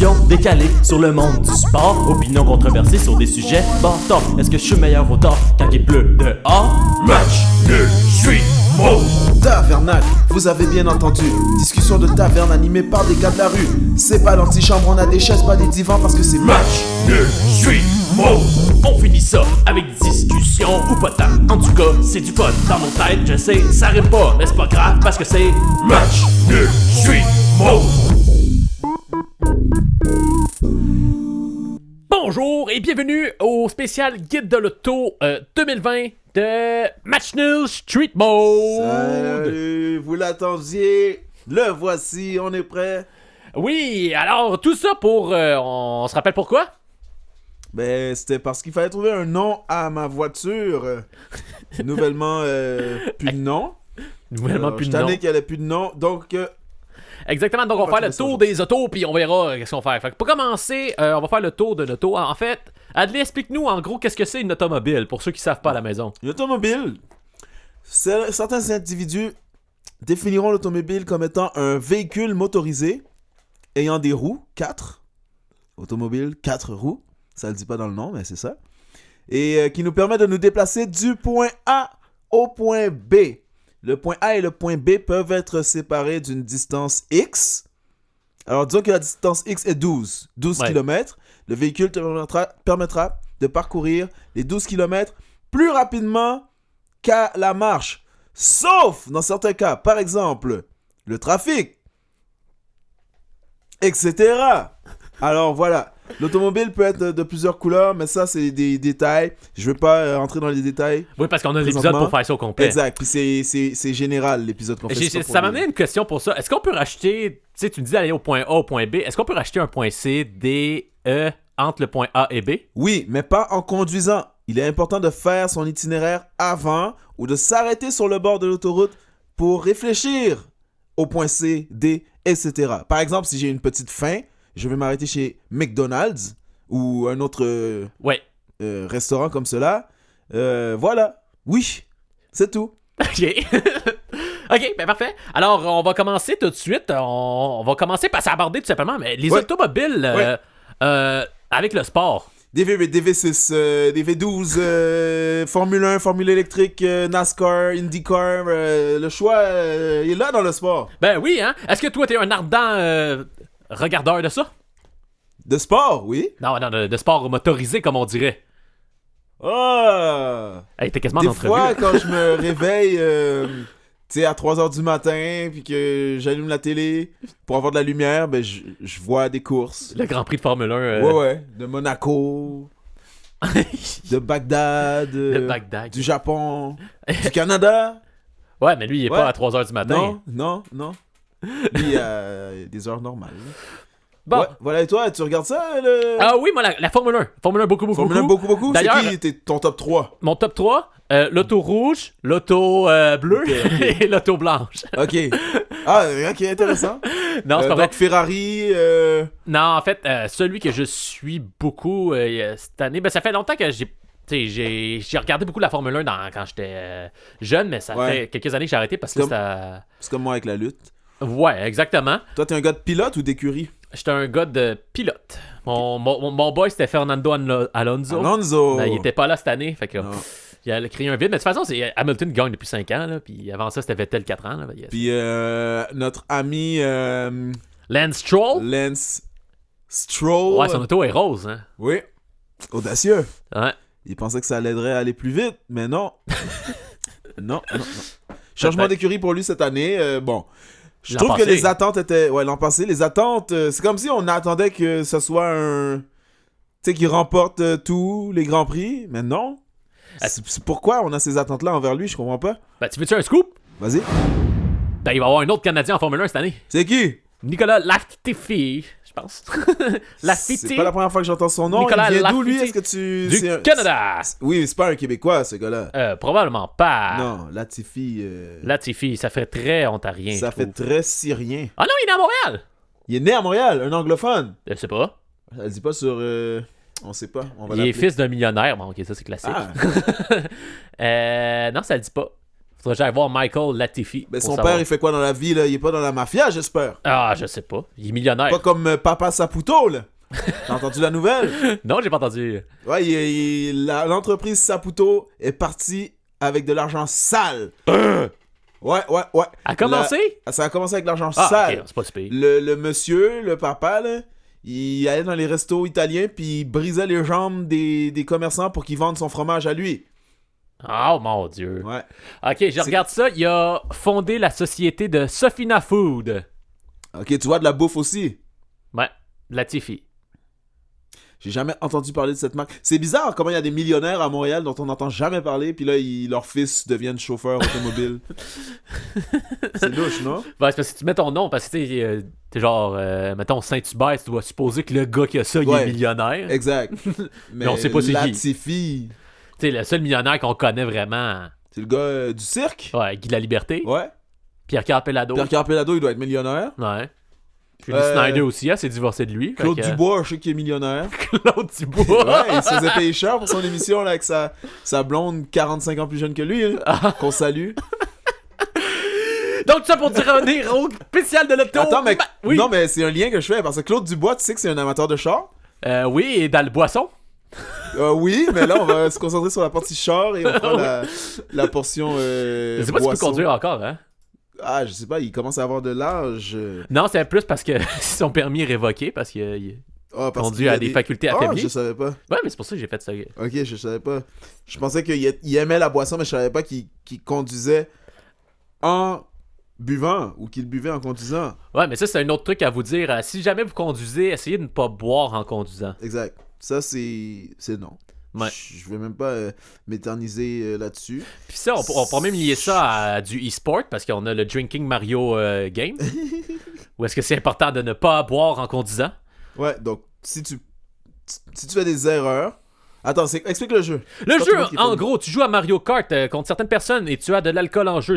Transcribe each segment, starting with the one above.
Discussion décalée sur le monde du sport. Opinions controversées sur des sujets bâtards. Est-ce que je suis meilleur au tort quand il pleut dehors? Match nul, suis mort. Tavernacle, vous avez bien entendu. Discussion de taverne animée par des gars de la rue. C'est pas l'antichambre, on a des chaises, pas des divans parce que c'est Match nul, suis mort. On finit ça avec discussion ou pas tant. En tout cas, c'est du pot dans mon tête, je sais, ça rime pas, mais c'est pas grave parce que c'est Match nul, suis mort. Bonjour et bienvenue au spécial Guide de l'auto 2020 de Match Nul Street Mode. Salut, vous l'attendiez, le voici, on est prêt. Oui, alors tout ça pour... on se rappelle pourquoi? Ben, c'était parce qu'il fallait trouver un nom à ma voiture. Nouvellement, plus de nom. Nouvellement plus Je de nom. t'en ai qu'elle ait plus de nom, donc... Exactement, donc on va faire le tour des autos puis on verra qu'est-ce qu'on va faire. Fait que pour commencer, on va faire le tour de l'auto. En fait, Adley, explique-nous en gros qu'est-ce que c'est une automobile pour ceux qui savent pas à la maison. Une automobile, certains individus définiront l'automobile comme étant un véhicule motorisé ayant des roues, 4. Automobile, 4 roues. Ça le dit pas dans le nom, mais c'est ça. Et qui nous permet de nous déplacer du point A au point B. Le point A et le point B peuvent être séparés d'une distance X. Alors, disons que la distance X est 12 Ouais. km. Le véhicule te permettra de parcourir les 12 km plus rapidement qu'à la marche. Sauf dans certains cas, par exemple, le trafic, etc. Alors voilà, l'automobile peut être de plusieurs couleurs, mais ça c'est des détails. Je ne vais pas entrer dans les détails. Oui, parce qu'on a l'épisode Présentement. pour faire ça au complet. Exact, puis c'est général l'épisode qu'on fait. C'est pas pour Ça m'a les- amené une question pour ça. Est-ce qu'on peut racheter... Tu sais, tu me dis d'aller au point A, au point B. Est-ce qu'on peut racheter un point C, D, E entre le point A et B? Oui, mais pas en conduisant. Il est important de faire son itinéraire avant ou de s'arrêter sur le bord de l'autoroute pour réfléchir au point C, D, etc. Par exemple, si j'ai une petite faim, je vais m'arrêter chez McDonald's ou un autre Ouais. restaurant comme cela. Voilà. Oui, c'est tout. OK. OK, ben parfait. Alors, on va commencer tout de suite. On va commencer par s'aborder tout simplement mais les Ouais. automobiles avec le sport. Des V6, des V12, Formule 1, Formule électrique, NASCAR, IndyCar. Le choix il est là dans le sport. Ben oui, hein? Est-ce que toi, t'es un ardent regardeur de ça? De sport, oui. Non, de sport motorisé, comme on dirait. Ah! Hey, t'es quasiment en Des entrevue. fois, là. quand je me réveille, tu sais, à 3h du matin, puis que j'allume la télé pour avoir de la lumière, ben, je vois des courses. Le Grand Prix de Formule 1. Ouais. De Monaco, de Bagdad, De Bagdad. du Japon, du Canada. Ouais, mais lui, il est Ouais. pas à 3h du matin. Non. Lui, à des heures normales. Bon. Ouais, voilà, et toi, tu regardes ça, le... Ah oui, moi, la Formule 1. Formule 1, beaucoup. Formule 1, beaucoup. D'ailleurs, C'est qui ton top 3? mon top 3, l'auto rouge, l'auto bleue Ok. et l'auto blanche. Ok. Ah, ok, intéressant. Non, c'est pas vrai. Donc, Ferrari... Non, en fait, celui que je suis beaucoup cette année, ben ça fait longtemps que j'ai regardé beaucoup la Formule 1 quand j'étais jeune, mais ça Ouais. fait quelques années que j'ai arrêté parce que Comme- ça... C'est comme moi avec la lutte. Ouais, exactement. Toi, t'es un gars de pilote ou d'écurie? J'étais un gars de pilote. Mon boy, c'était Fernando Alonso. Alonso! Ben, il était pas là cette année, fait que Non. il a créé un vide. Mais de toute façon, Hamilton gagne depuis 5 ans, là, puis avant ça, c'était Vettel 4 ans. Là, Puis notre ami Lance Stroll. Lance Stroll. Ouais, son auto est rose, hein. Oui. Audacieux. Ouais. Il pensait que ça l'aiderait à aller plus vite, mais non. non. Changement d'écurie pour lui cette année. Bon. Je L'an trouve que passé. les attentes étaient... Ouais, l'an passé, les attentes... c'est comme si on attendait que ce soit un... Tu sais, qu'il remporte tous les Grands Prix, mais non. C'est pourquoi on a ces attentes-là envers lui, je comprends pas. Ben, tu veux-tu un scoop? Vas-y. Ben, il va y avoir un autre Canadien en Formule 1 cette année. C'est qui? Nicolas Latifi, je pense. Latifi C'est pas la première fois que j'entends son nom. Nicolas Il vient d'où, lui? Latifi. Est-ce que tu... du c'est un- Canada. Oui, c'est pas un Québécois, ce gars-là. Probablement pas. Non, Latifi... Latifi, ça fait très ontarien. ça je fait trouve. très syrien. Ah non, il est à Montréal. Il est né à Montréal, un anglophone. Je sais pas. Ça le dit pas sur... On sait pas. On va Il est l'appeler. fils d'un millionnaire. Bon, ok, ça c'est classique. Ah, Non, ça le dit pas. Faudrait que j'aille voir Michael Latifi. Ben, pour son savoir. père, il fait quoi dans la vie, là? Il est pas dans la mafia, j'espère. Ah, je sais pas. Il est millionnaire. Pas comme Papa Saputo, là. T'as entendu la nouvelle? Non, j'ai pas entendu. Ouais, l'entreprise Saputo est partie avec de l'argent sale. Ouais. A commencé? Ça a commencé avec de l'argent Ah, sale. ok, c'est pas si pire. Le monsieur, le papa, là, il allait dans les restos italiens puis il brisait les jambes des commerçants pour qu'ils vendent son fromage à lui. Oh mon Dieu. Ouais. Ok, je regarde ça. Il a fondé la société de Sofina Food. Ok, tu vois de la bouffe aussi. Ouais, Latifi. J'ai jamais entendu parler de cette marque. C'est bizarre comment il y a des millionnaires à Montréal dont on n'entend jamais parler, puis là, leurs fils deviennent chauffeurs automobiles. C'est louche, non? Ouais, c'est parce que tu mets ton nom, parce que t'es genre, mettons, Saint-Hubert, tu dois supposer que le gars qui a ça, il est millionnaire. Exact. Mais on sait pas c'est qui. Latifi, Tu sais, le seul millionnaire qu'on connaît vraiment. c'est le gars du cirque? Ouais, Guy de la Liberté. Ouais. Pierre Carpellado. Pierre Carpellado, il doit être millionnaire. Ouais. Puis Lee Snyder aussi, elle s'est divorcée de lui. Claude fait que- Dubois, je sais qu'il est millionnaire. Claude Dubois. Ouais, il se faisait payer cher pour son émission là, avec sa blonde 45 ans plus jeune que lui, hein, qu'on salue. Donc, tout ça pour dire un héros spécial de l'auto. Attends, mais, oui. non, mais c'est un lien que je fais parce que Claude Dubois, tu sais que c'est un amateur de char. Oui, et dans le boisson. Oui, mais là, on va se concentrer sur la partie char et on prend la portion Je sais pas si tu peux boisson. conduire encore, hein. Ah, je sais pas, il commence à avoir de l'âge. Non, c'est plus parce que son permis est révoqué, parce qu'il Ah, parce conduit qu'il y a à des facultés Ah, affaiblies. je savais pas. Ouais, mais c'est pour ça que j'ai fait ça. Ok, je savais pas. Je pensais qu'il aimait la boisson, mais je savais pas qu'il conduisait en buvant ou qu'il buvait en conduisant. Ouais, mais ça, c'est un autre truc à vous dire. Si jamais vous conduisez, essayez de ne pas boire en conduisant. Exact. Ça, c'est non. Ouais. Je vais même pas m'éterniser là-dessus. Puis ça, on pourrait même lier ça à du e-sport, parce qu'on a le Drinking Mario Game. Ou est-ce que c'est important de ne pas boire en conduisant? Ouais, donc si tu fais des erreurs... Attends, explique le jeu. Le Pas jeu, tout le monde qui fait en le- gros, tu joues à Mario Kart contre certaines personnes et tu as de l'alcool en jeu.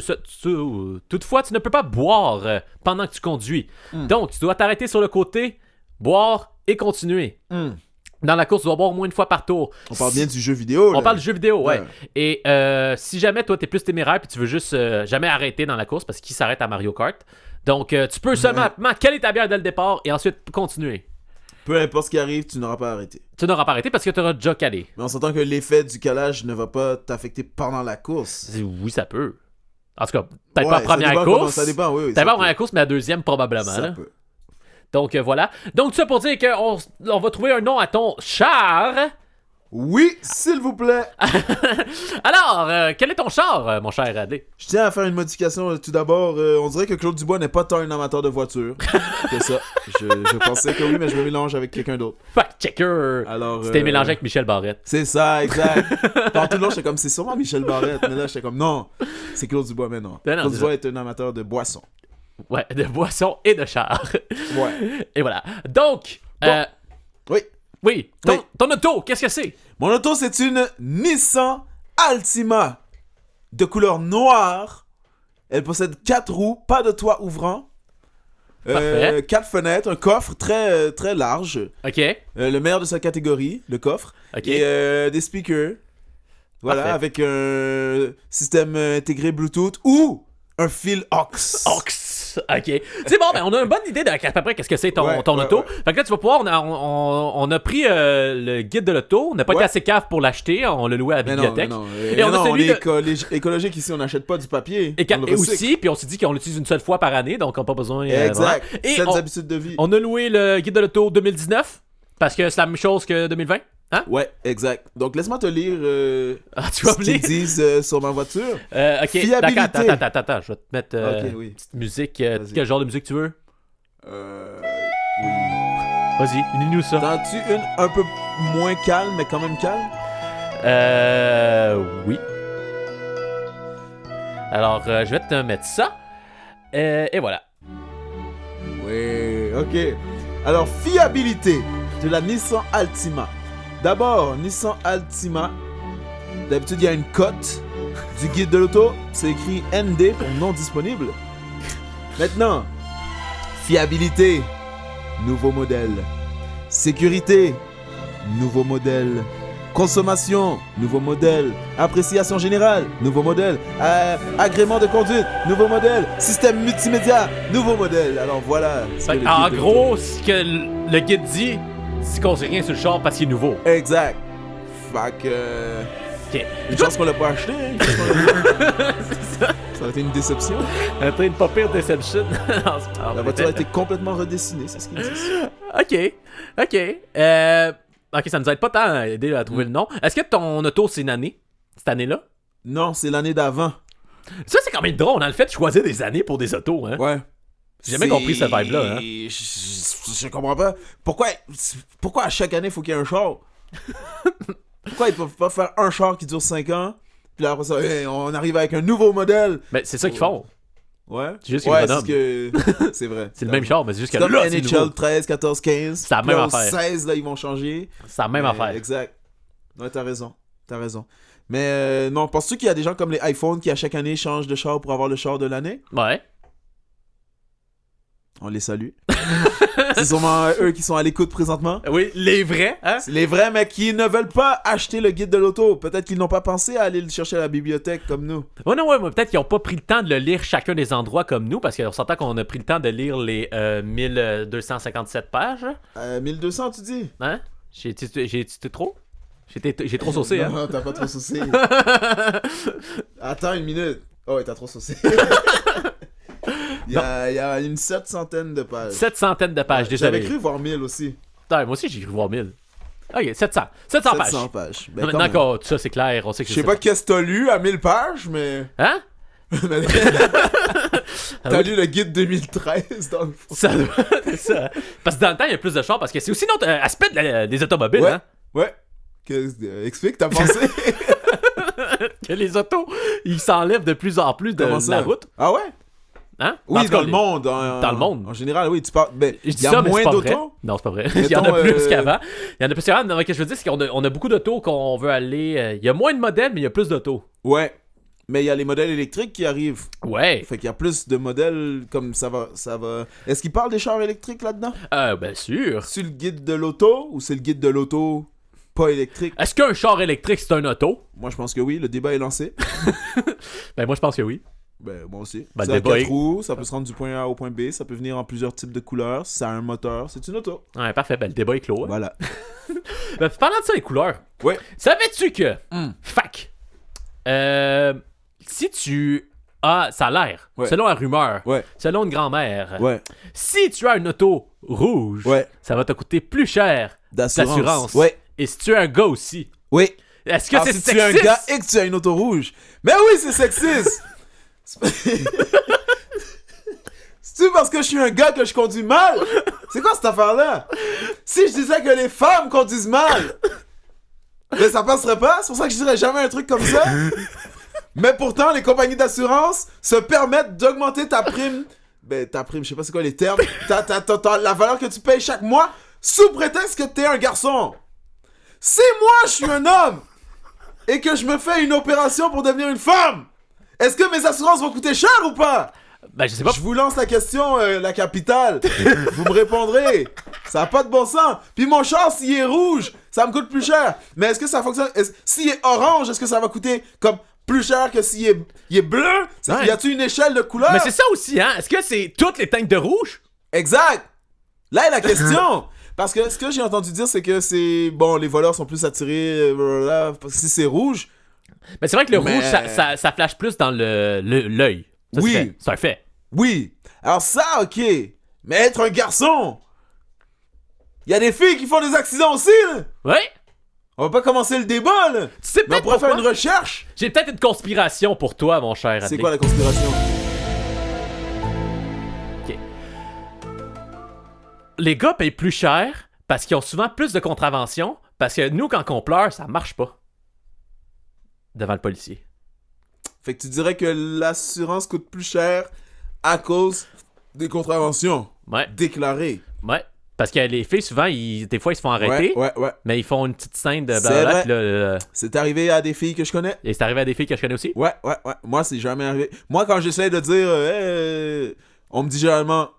Toutefois, tu ne peux pas boire pendant que tu conduis. Donc, tu dois t'arrêter sur le côté, boire et continuer. Dans la course, tu dois boire au moins une fois par tour. On parle bien du jeu vidéo, là. On parle du jeu vidéo, ouais. Ouais. Et si jamais toi, t'es plus téméraire puis tu veux juste jamais arrêter dans la course, parce qu'il s'arrête à Mario Kart. Donc, tu peux seulement caler ta bière dès le départ et ensuite continuer. Peu importe ce qui arrive, tu n'auras pas arrêté. Tu n'auras pas arrêté parce que tu auras déjà calé. Mais on s'entend que l'effet du calage ne va pas t'affecter pendant la course. Oui, ça peut. En tout cas, peut-être Ouais, pas ça première dépend comment- course. Ça dépend, oui. Peut-être ça pas peut. première course, mais la deuxième probablement. Ça Là. peut. Donc voilà. Donc tout ça pour dire qu'on on va trouver un nom à ton char. Oui, s'il vous plaît. Alors, quel est ton char, mon cher Adé? Je tiens à faire une modification tout d'abord. On dirait que Claude Dubois n'est pas tant un amateur de voiture que ça. Je pensais que oui, mais je me mélange avec quelqu'un d'autre. Fact checker. Alors, C'était mélangé avec Michel Barrette. C'est ça, exact. Pendant tout le long, j'étais comme, c'est sûrement Michel Barrette. Mais là, j'étais comme, non, c'est Claude Dubois, mais non. Non, non, Claude c'est Dubois est un amateur de boissons. Ouais, de boisson et de char. Ouais. Et voilà. Donc, Bon. Oui. oui, Oui. ton auto, qu'est-ce que c'est? Mon auto, c'est une Nissan Altima de couleur noire. Elle possède 4 roues, pas de toit ouvrant. Parfait. 4 fenêtres, un coffre très, très large. OK. Le meilleur de sa catégorie, le coffre. OK. Et des speakers. Voilà, Parfait. avec un système intégré Bluetooth ou un fil aux. Ox. OK. C'est bon, ben on a une bonne idée de à peu près qu'est-ce que c'est ton Ouais, auto. ouais. Fait que là, tu vas pouvoir, on a pris le guide de l'auto. On n'a pas Ouais. été assez cave pour l'acheter. On l'a loué à la Mais non, bibliothèque. mais non. Et on a non, celui est de- écologique ici, on n'achète pas du papier. Et, on le et recycle. aussi, puis on s'est dit qu'on l'utilise une seule fois par année, donc on n'a pas besoin. Exact. vraiment. Et Saines on, habitudes de vie. on a loué le guide de l'auto 2019 parce que c'est la même chose que 2020. Hein? Ouais, exact. Donc laisse-moi te lire Ah, tu vas ce me qu'ils lire? disent sur ma voiture. Ok, Fiabilité. d'accord, attends, je vais te mettre Ok, oui. petite musique. Vas-y. Quel genre de musique tu veux? Oui. Vas-y, lis-nous ça. T'en-tu une un peu moins calme, mais quand même calme? Oui. Alors, je vais te mettre ça. Et voilà. Oui, ok. Alors, fiabilité de la Nissan Altima. D'abord, Nissan Altima. D'habitude, il y a une cote du guide de l'auto. C'est écrit ND pour non disponible. Maintenant, fiabilité, nouveau modèle. Sécurité, nouveau modèle. Consommation, nouveau modèle. Appréciation générale, nouveau modèle. Agrément de conduite, nouveau modèle. Système multimédia, nouveau modèle. Alors voilà. Fait que, en gros, ce que le guide dit, c'est qu'on sait rien sur le char parce qu'il est nouveau. Exact. Fait que... Ok. Une chance qu'on l'a pas acheté. Hein. C'est ça. Ça a été une déception. Une pas pire déception. La voiture a été complètement redessinée, c'est ce qu'ils disent. Ok. Ok, ça nous aide pas tant à aider à trouver le nom. Est-ce que ton auto, c'est une année? Cette année-là? Non, c'est l'année d'avant. Ça, c'est quand même drôle. On a le fait de choisir des années pour des autos, hein? Ouais. J'ai jamais compris cette vibe-là, hein? Je comprends pas. Pourquoi à chaque année, il faut qu'il y ait un char? Pourquoi ils peuvent pas faire un char qui dure 5 ans? Puis là, après ça, hey, on arrive avec un nouveau modèle. Ben, c'est ça qu'ils font. Ouais. C'est juste qu'ils ouais, renomment. c'est vrai. C'est le même char, mais c'est juste que C'est comme là, c'est nouveau. NHL 13, 14, 15. C'est la Puis même là, au affaire. 16, là, ils vont changer. C'est la même affaire. Exact. Ouais, t'as raison. Mais non, penses-tu qu'il y a des gens comme les iPhones qui à chaque année changent de char pour avoir le char de l'année? Ouais. On les salue. C'est sûrement eux qui sont à l'écoute présentement. Oui, les vrais, hein? C'est les vrais, mais qui ne veulent pas acheter le guide de l'auto. Peut-être qu'ils n'ont pas pensé à aller le chercher à la bibliothèque comme nous. Ouais, non, ouais, mais peut-être qu'ils n'ont pas pris le temps de le lire chacun des endroits comme nous, parce qu'on s'entend qu'on a pris le temps de lire les 1257 pages. 1200, tu dis? Hein? J'ai trop? J'ai trop saucé, hein? Non, t'as pas trop saucé. Attends une minute. Oh, ouais, t'as trop saucé. Il y a une 700 de pages. 700 de pages, désolé. J'avais cru voir 1000 aussi. Putain, moi aussi, j'ai cru voir 1000. Ok, 700 pages. 700 pages. Ben, Maintenant que tout ça, c'est clair, on sait que je c'est sais pas qu'est-ce que t'as lu à 1000 pages, mais... Hein? T'as lu le guide 2013 dans le fond. Ça doit c'est ça. Parce que dans le temps, il y a plus de chars, parce que c'est aussi notre aspect des automobiles, Ouais. hein? Ouais. Explique, t'as pensé? Que les autos, ils s'enlèvent de plus en plus de Comment ça? la route. Ah ouais? Hein? En Oui, tout cas, dans le monde. dans le monde. En général, oui, tu parles... Ben, Je il dis y a ça, mais moins c'est pas vrai. d'autos? Non, c'est pas vrai. Il y en a Mettons, plus qu'avant. Il y en a plus qu'avant. Mais ce que je veux dire, c'est qu'on a beaucoup d'autos qu'on veut aller... Il y a moins de modèles, mais il y a plus d'autos. Ouais. Mais il y a les modèles électriques qui arrivent. Ouais. Fait qu'il y a plus de modèles comme ça va... Est-ce qu'il parle des chars électriques là-dedans? Bien sûr. C'est le guide de l'auto ou c'est le guide de l'auto pas électrique? Est-ce qu'un char électrique, c'est un auto? Moi, je pense que oui. Le débat est lancé. Ben, moi, je pense que oui. Ben, moi aussi. Ben, ça a le débat 4 est- roues, ça peut se rendre du point A au point B, ça peut venir en plusieurs types de couleurs, ça a un moteur, c'est une auto. Ouais, parfait. Ben, le débat est clos. Hein. Voilà. Ben, parlant de ça, les couleurs. Ouais. Savais-tu que... Fac. Si tu as... Ça a l'air. Ouais. Selon la rumeur. Ouais. Selon une grand-mère. Ouais. Si tu as une auto rouge, Ouais. ça va te coûter plus cher d'assurance. Ouais. Et si tu es un gars aussi, Oui. est-ce que Alors, c'est si sexiste? tu es un gars et que tu as une auto rouge. Mais oui, c'est sexiste. C'est-tu parce que je suis un gars que je conduis mal? C'est quoi cette affaire-là? Si je disais que les femmes conduisent mal, mais ça passerait pas? C'est pour ça que je dirais jamais un truc comme ça. Mais pourtant, les compagnies d'assurance se permettent d'augmenter ta prime. Ben, ta prime, je sais pas c'est quoi les termes. La valeur que tu payes chaque mois sous prétexte que t'es un garçon. Si moi, je suis un homme et que je me fais une opération pour devenir une femme, est-ce que mes assurances vont coûter cher ou pas? Ben, je sais pas. Je vous lance la question, la capitale. Vous me répondrez. Ça n'a pas de bon sens. Puis mon char, s'il est rouge, ça me coûte plus cher. Mais est-ce que ça fonctionne? S'il est orange, est-ce que ça va coûter comme plus cher que s'il est bleu? Ouais. Y a-t-il une échelle de couleur? Mais c'est ça aussi, hein? Est-ce que c'est toutes les teintes de rouge? Exact. Là est la question. Parce que ce que j'ai entendu dire, c'est que c'est... Bon, les voleurs sont plus attirés... blablabla, parce que si c'est rouge... Mais c'est vrai que le Mais- rouge, ça flash plus dans l'œil. Ça, Oui. C'est un fait. Oui. Alors ça, ok. Mais être un garçon... Il y a des filles qui font des accidents aussi, là. Oui? On va pas commencer le débat, là. Tu sais Mais on peut-être pourrait faire pourquoi? une recherche. J'ai peut-être une conspiration pour toi, mon cher C'est Adley. quoi la conspiration? Les gars payent plus cher parce qu'ils ont souvent plus de contraventions, parce que nous, quand on pleure, ça marche pas. Devant le policier. Fait que tu dirais que l'assurance coûte plus cher à cause des contraventions Ouais, déclarées. ouais. Parce que les filles, souvent, des fois, ils se font arrêter, Ouais. mais ils font une petite scène de C'est blablabla, vrai. puis là, C'est arrivé à des filles que je connais? et c'est arrivé à des filles que je connais aussi. Ouais. Moi, c'est jamais arrivé. Moi, quand j'essaie de dire... on me dit généralement...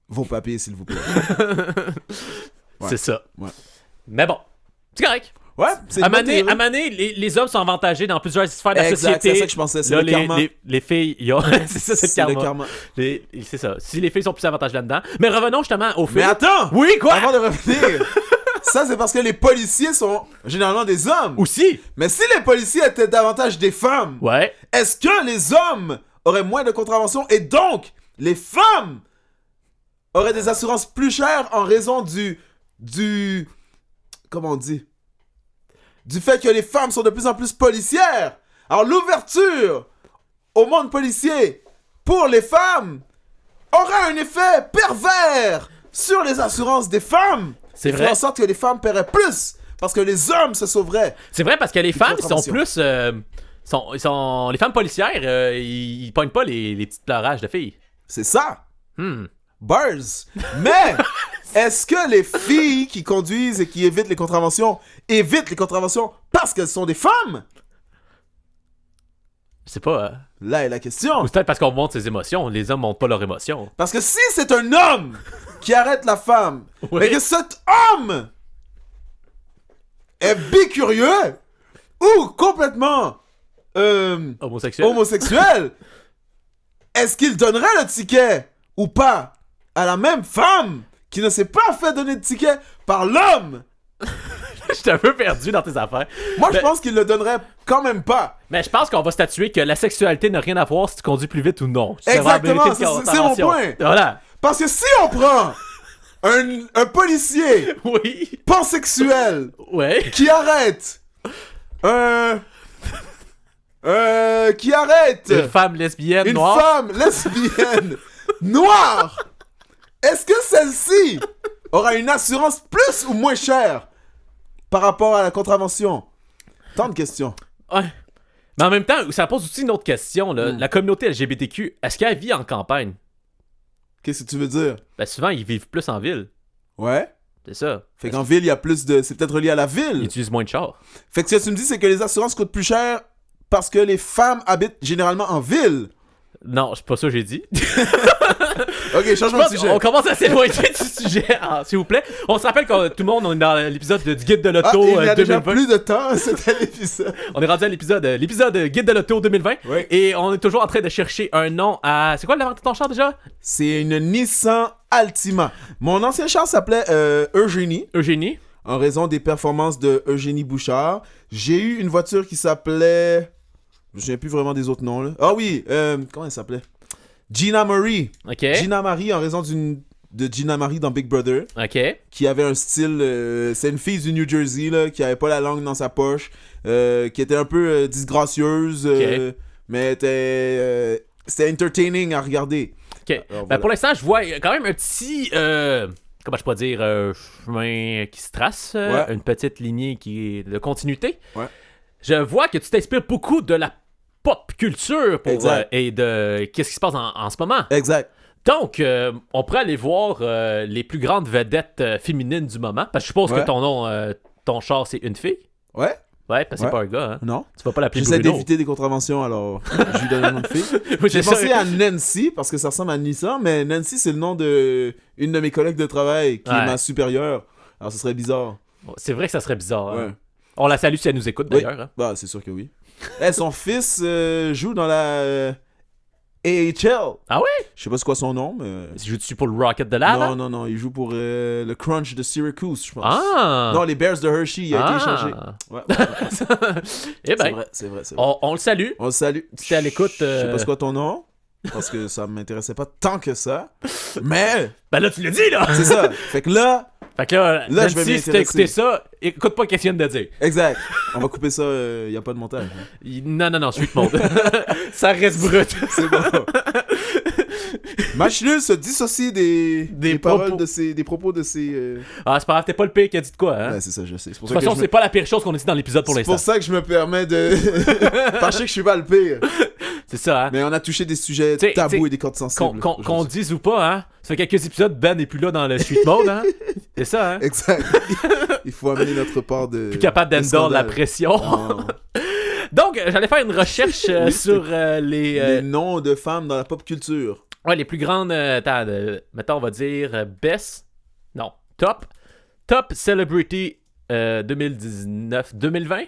Vos papiers, s'il vous plaît. Ouais. C'est ça. Ouais. Mais bon, c'est correct. Ouais, c'est À une bonne théorie. Mané, les hommes sont avantagés dans plusieurs sphères de la Exact, société. c'est ça que je pensais, c'est Là, le karma. les filles, c'est ça, c'est le karma. C'est ça. Si les filles sont plus avantagées là-dedans. Mais revenons justement aux filles. Mais attends! Oui, quoi? Avant de revenir, ça c'est parce que les policiers sont généralement des hommes. Aussi. Mais si les policiers étaient davantage des femmes, Ouais. est-ce que les hommes auraient moins de contraventions et donc les femmes auraient des assurances plus chères en raison du comment on dit? Du fait que les femmes sont de plus en plus policières. Alors l'ouverture au monde policier pour les femmes aura un effet pervers sur les assurances des femmes. C'est Il ferait vrai. en sorte que les femmes paieraient plus parce que les hommes se sauveraient. C'est vrai parce que les femmes sont contravention. plus. Les femmes policières, ils pognent pas les petits pleurages de filles. C'est ça. Hmm. Bars. Mais est-ce que les filles qui conduisent et qui évitent les contraventions parce qu'elles sont des femmes? Je sais pas. Là est la question. Ou peut-être parce qu'on montre ses émotions. Les hommes montrent pas leurs émotions. Parce que si c'est un homme qui arrête la femme, Oui. mais que cet homme est bicurieux ou complètement homosexuel, est-ce qu'il donnerait le ticket ou pas à la même femme qui ne s'est pas fait donner de ticket par l'homme? Je suis un peu perdu dans tes affaires. Moi, Ben- je pense qu'il le donnerait quand même pas. Mais je pense qu'on va statuer que la sexualité n'a rien à voir si tu conduis plus vite ou non. Tu seras Exactement, habilité de c'est mon contravention. point. Voilà. Parce que si on prend un policier Oui. pansexuel Ouais. qui arrête qui arrête Une femme lesbienne une noire. femme lesbienne noire, est-ce que celle-ci aura une assurance plus ou moins chère par rapport à la contravention? Tant de questions. Ouais. Mais en même temps, ça pose aussi une autre question. Là. La communauté LGBTQ, est-ce qu'elle vit en campagne? Qu'est-ce que tu veux dire? Ben souvent, ils vivent plus en ville. Ouais. C'est ça. Fait qu'en ville, il y a plus de... C'est peut-être relié à la Ils ville. utilisent moins de chars. Fait que ce que tu me dis, c'est que les assurances coûtent plus cher parce que les femmes habitent généralement en ville. Non, c'est pas ça que j'ai dit. Ok, changeons de sujet. On commence à s'éloigner du sujet, s'il vous plaît. On se rappelle que tout le monde, on est dans l'épisode du Guide de l'Auto Il y a déjà 2020. plus de temps, c'était l'épisode. On est rendu à l'épisode Guide de l'Auto 2020. Oui. Et on est toujours en train de chercher un nom à... C'est quoi le nom de ton char déjà? C'est une Nissan Altima. Mon ancien char s'appelait Eugénie, Eugénie. en raison des performances de Eugénie Bouchard. J'ai eu une voiture qui s'appelait... Je ne me souviens plus vraiment des autres noms, là. Ah oui, comment elle s'appelait? Gina Marie. OK. Gina Marie, en raison de Gina Marie dans Big Brother, OK. qui avait un style... c'est une fille du New Jersey, là, qui avait pas la langue dans sa poche, qui était un peu disgracieuse, Ok. mais c'était entertaining à regarder. OK. Alors, Ben, voilà. pour l'instant, je vois quand même un petit... comment je peux dire? Chemin qui se trace. Ouais. Une petite lignée qui est de continuité. Ouais. Je vois que tu t'inspires beaucoup de la pop culture pour, Exact. et de qu'est-ce qui se passe en ce moment. Exact. Donc, on pourrait aller voir les plus grandes vedettes féminines du moment. Parce que je suppose Ouais. que ton nom, ton char, c'est une fille. Ouais? Ouais, parce que c'est Ouais. pas un gars. Hein. Non? Tu vas pas l'appeler J'essaie Bruno. d'éviter des contraventions, alors je lui donne un nom de fille. Oui, J'ai c'est pensé ça. à Nancy, parce que ça ressemble à Nissan, mais Nancy, c'est le nom de une de mes collègues de travail, qui Ouais. est ma supérieure. Alors, ce serait bizarre. C'est vrai que ça serait bizarre. Ouais. Hein. On la salue si elle nous écoute Oui. d'ailleurs. Hein. Bah, c'est sûr que oui. Son fils joue dans la AHL. Ah ouais? Je sais pas c'est quoi son nom, mais... Tu joues-tu pour le Rocket de Laval? Non, il joue pour le Crunch de Syracuse, je pense. Ah! Non, les Bears de Hershey, il a été échangé. Ouais. Eh ben, C'est vrai. on le salue. On le salue. Si t'es à l'écoute, Je sais pas c'est quoi ton nom, parce que ça m'intéressait pas tant que ça. Mais, Ben là, tu l'as dit, là! c'est ça. Fait que là, Fait que là, Là, je vais Nancy, si t'as m'intéresser. écouté ça, écoute pas ce qu'elle vient de dire. exact. On va couper ça, y a pas de montage. Non, Street Mode. Ça reste brut. C'est bon. Match nul se dissocie des paroles propos. des propos de ses... Ah, c'est pas grave, t'es pas le pire qui a dit de quoi, hein? Ouais, c'est ça, je sais. C'est pour De ça toute que façon, je c'est pas la pire chose qu'on a dit dans l'épisode pour c'est l'instant. pour ça que je me permets de... Parce que je sais que je suis pas le pire. C'est ça, hein? Mais on a touché des sujets T'sais, tabous t'sais, et des cordes sensibles. Qu'on aujourd'hui. dise ou pas, hein? Ça fait quelques épisodes, Ben n'est plus là dans le Street Mode, hein? C'est ça, hein? Exact. Il faut amener notre part de... Plus capable de d'handle la scandale. pression. Non. Donc, j'allais faire une recherche Oui. sur Les noms de femmes dans la pop culture. ouais, les plus grandes. Attends, mettons, on va dire best. Non, top. Top celebrity 2019, 2020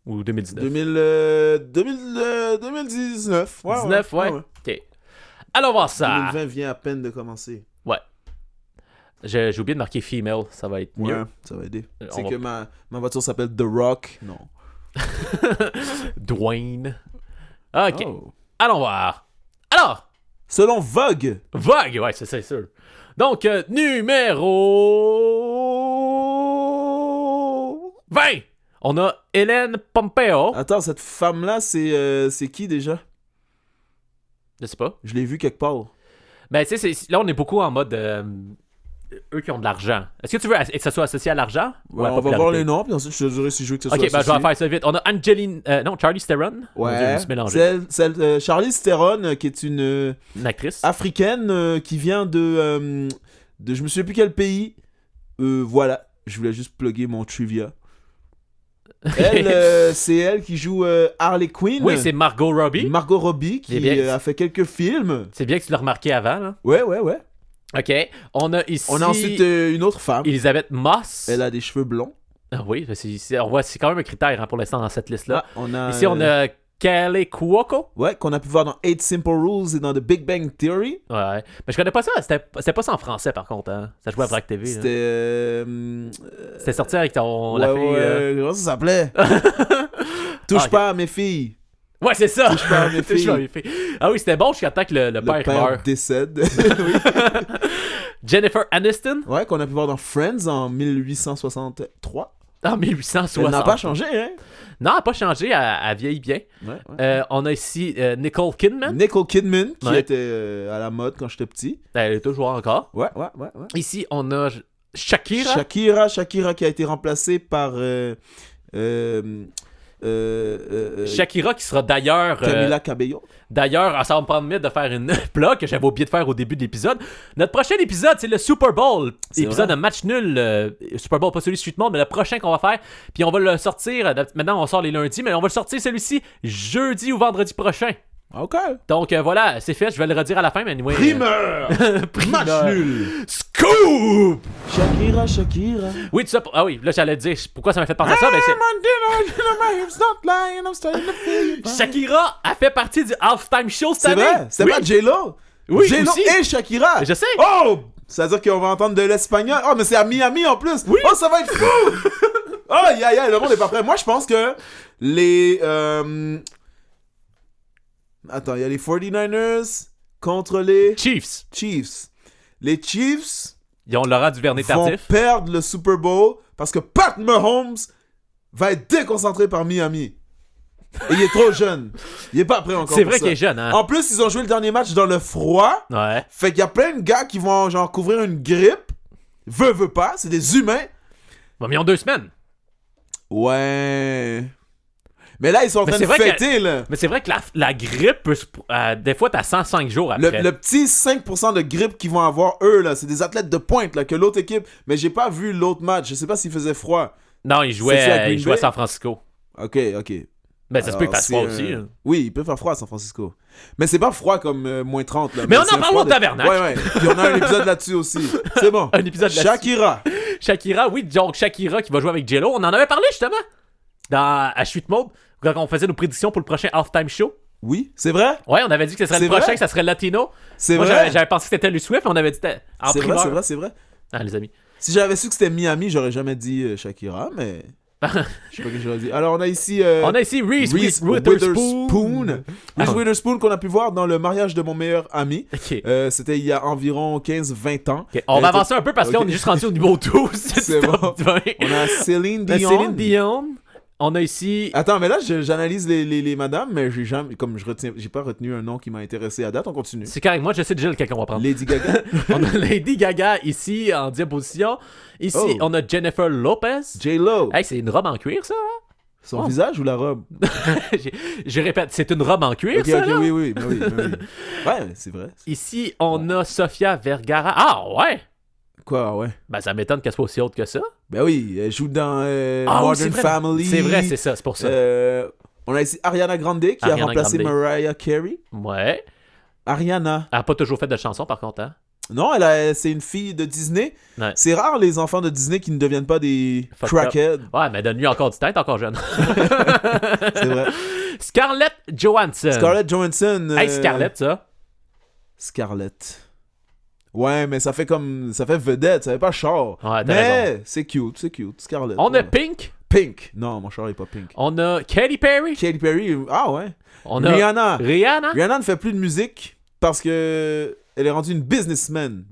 ou 2019? 2019. Ouais, 19, ouais. Ok. Allons voir ça. 2020 vient à peine de commencer. Ouais. J'ai oublié de marquer female, ça va être mieux. Ouais, ça va aider. On C'est va- que ma voiture s'appelle The Rock. Non. Dwayne. Ok. Oh. Allons voir. Alors, Selon Vogue. Vogue, ouais, c'est sûr. Donc, numéro 20. On a Hélène Pompeo. Attends, cette femme-là, c'est qui déjà? Je sais pas. Je l'ai vu quelque part. Ben, tu sais, là, on est beaucoup en mode eux qui ont de l'argent. Est-ce que tu veux que ça soit associé à l'argent? Ou à la On va voir popularité? les noms, puis ensuite je te dirai si je veux que ce soit Ok, ben, je associé. vais faire ça vite. On a Angeline. Non, Charlize Theron. Mon Dieu, je me Ouais, suis mélangé. Charlize Theron, qui est une Une actrice. africaine qui vient de je me souviens plus quel pays. Voilà, je voulais juste plugger mon trivia. Elle, c'est elle qui joue Harley Quinn. Oui, c'est Margot Robbie. Margot Robbie qui Eh bien, a fait quelques films. C'est bien que tu l'as remarqué avant, là. Ouais. Ok. On a ici. On a ensuite une autre femme. Elisabeth Moss. Elle a des cheveux blonds. Ah oui, on voit, c'est quand même un critère pour l'instant dans cette liste-là. Ah, on a, Ici, on a Kelly Cuoco. Ouais, qu'on a pu voir dans 8 Simple Rules et dans The Big Bang Theory. Ouais. Mais je connais pas ça. C'était pas ça en français, par contre. Hein. Ça jouait à Vrac TV. là. C'était C'était sorti avec ton. ouais, la fille. comment ça s'appelait? Touche Ok. pas à mes filles. Ouais, c'est ça. Touche pas à mes Touche pas à filles. mes filles. Ah oui, c'était bon jusqu'à temps que le Le père, père meurt. décède. Oui. Jennifer Aniston. Ouais, qu'on a pu voir dans Friends en 1863. En 1860. Elle n'a pas changé, hein? Non, elle n'a pas changé. Elle vieillit bien. Ouais. On a ici Nicole Kidman. Nicole Kidman, qui Ouais. était à la mode quand j'étais petit. Elle est toujours encore. Ouais. Ici, on a Shakira. Shakira qui a été remplacée par Shakira qui sera d'ailleurs. Camila Cabello. D'ailleurs, ça va me prendre minute de faire une plug que j'avais oublié de faire au début de l'épisode. Notre prochain épisode, c'est le Super Bowl. C'est Épisode vrai. de match nul. Super Bowl, pas celui de Sweet Mode, mais le prochain qu'on va faire. Puis on va le sortir. Maintenant, on sort les lundis, mais on va le sortir celui-ci jeudi ou vendredi prochain. OK. Donc voilà, c'est fait. Je vais le redire à la fin, mais anyway. Primeur! Primeur. Match nul! Scoop! Shakira. Oui, tout ça. Ah oui, là, j'allais te dire pourquoi ça m'a fait penser à ça. Ben, c'est... Shakira a fait partie du halftime show cette C'est année. vrai? C'était Oui. pas J-Lo? Oui, J-Lo aussi. et Shakira! Je sais. Oh! C'est-à-dire qu'on va entendre de l'espagnol. Oh, mais c'est à Miami en plus! Oui. Oh, ça va être fou! Oh, le monde est pas prêt. Moi, je pense que les... Attends, il y a les 49ers contre les Chiefs. Chiefs. Les Chiefs Ils ont Laurent Duvernay vont tardif. perdre le Super Bowl parce que Pat Mahomes va être déconcentré par Miami. Et il est trop jeune. Il est pas prêt encore. C'est pour vrai ça. qu'il est jeune, hein? En plus, ils ont joué le dernier match dans le froid. Ouais. Fait qu'il y a plein de gars qui vont genre couvrir une grippe. Veut pas, c'est des humains. Bon, mais ils ont 2 semaines. Ouais. Mais là, ils sont en Mais train c'est de vrai que- fêter, là. Mais c'est vrai que la grippe, peut des fois, t'as 105 jours après. Le petit 5% de grippe qu'ils vont avoir, eux, là, c'est des athlètes de pointe, là, que l'autre équipe. Mais j'ai pas vu l'autre match. Je sais pas s'il faisait froid. Non, ils C'est-tu à jouaient Green à Bay? San Francisco. Ok. Ben, ça se peut qu'il fasse c'est froid aussi. hein. Oui, il peut faire froid à San Francisco. Mais c'est pas froid comme moins 30, là. Mais on en c'est parle froid au tabernacle. Ouais. Puis on a un épisode là-dessus aussi. C'est bon. Un épisode là-dessus. Shakira. Shakira, oui, donc Shakira qui va jouer avec J-Lo. On en avait parlé justement à Sweet Mode quand on faisait nos prédictions pour le prochain halftime show. Oui, c'est vrai? Ouais, on avait dit que ce serait C'est le prochain, vrai? que ça serait Latino. C'est Moi, vrai? j'avais pensé que c'était Taylor Swift, mais on avait dit que c'était en C'est primeur. vrai. Ah, les amis. Si j'avais su que c'était Miami, j'aurais jamais dit Shakira, mais... Je sais pas ce que j'aurais dit. Alors, on a ici... On a ici Reese Witherspoon. Ah. Reese Witherspoon qu'on a pu voir dans le mariage de mon meilleur ami. Ok. C'était il y a environ 15-20 ans. Ok, on va Elle avancer un peu parce que là, on est juste rendu au niveau 12. C'est du bon. top 20. On a Céline La Dion. Céline Dion. On a ici. Attends, mais là, j'analyse les madames, mais j'ai jamais... Comme j'ai pas retenu un nom qui m'a intéressé à date, on continue. C'est correct, moi je sais déjà lequel qu'on va prendre. Lady Gaga. On a Lady Gaga ici en 10e position. Ici, Oh. on a Jennifer Lopez. J-Lo. Hey, c'est une robe en cuir, ça? hein? Son Oh. visage ou la robe? Je répète, c'est une robe en cuir, Ok, ça, là? oui. Ouais, c'est vrai. Ici, on a Sofia Vergara. Ah, ouais! Quoi, ouais? Ben, ça m'étonne qu'elle soit aussi haute que ça. Ben oui, elle joue dans Ah, oui, Modern c'est vrai. Family. C'est vrai, c'est ça, c'est pour ça. On a ici Ariana Grande qui Ariana a remplacé Grande. Mariah Carey. Ouais. Ariana. Elle a pas toujours fait de chansons, par contre, hein? Non, c'est une fille de Disney. Ouais. C'est rare les enfants de Disney qui ne deviennent pas des Fucked crackheads. Ouais, mais donne-lui encore du temps, t'es encore jeune. C'est vrai. Scarlett Johansson. Scarlett Johansson. Hey, Scarlett, ça. Scarlett. Ouais, mais ça fait vedette, ça fait pas char. Ouais, t'as mais raison. c'est cute, Scarlett. On a ouais. Pink. Pink. Non, mon char est pas Pink. On a Katy Perry. Katy Perry, ah ouais. On a Rihanna. Rihanna. Rihanna ne fait plus de musique parce que elle est rendue une businesswoman.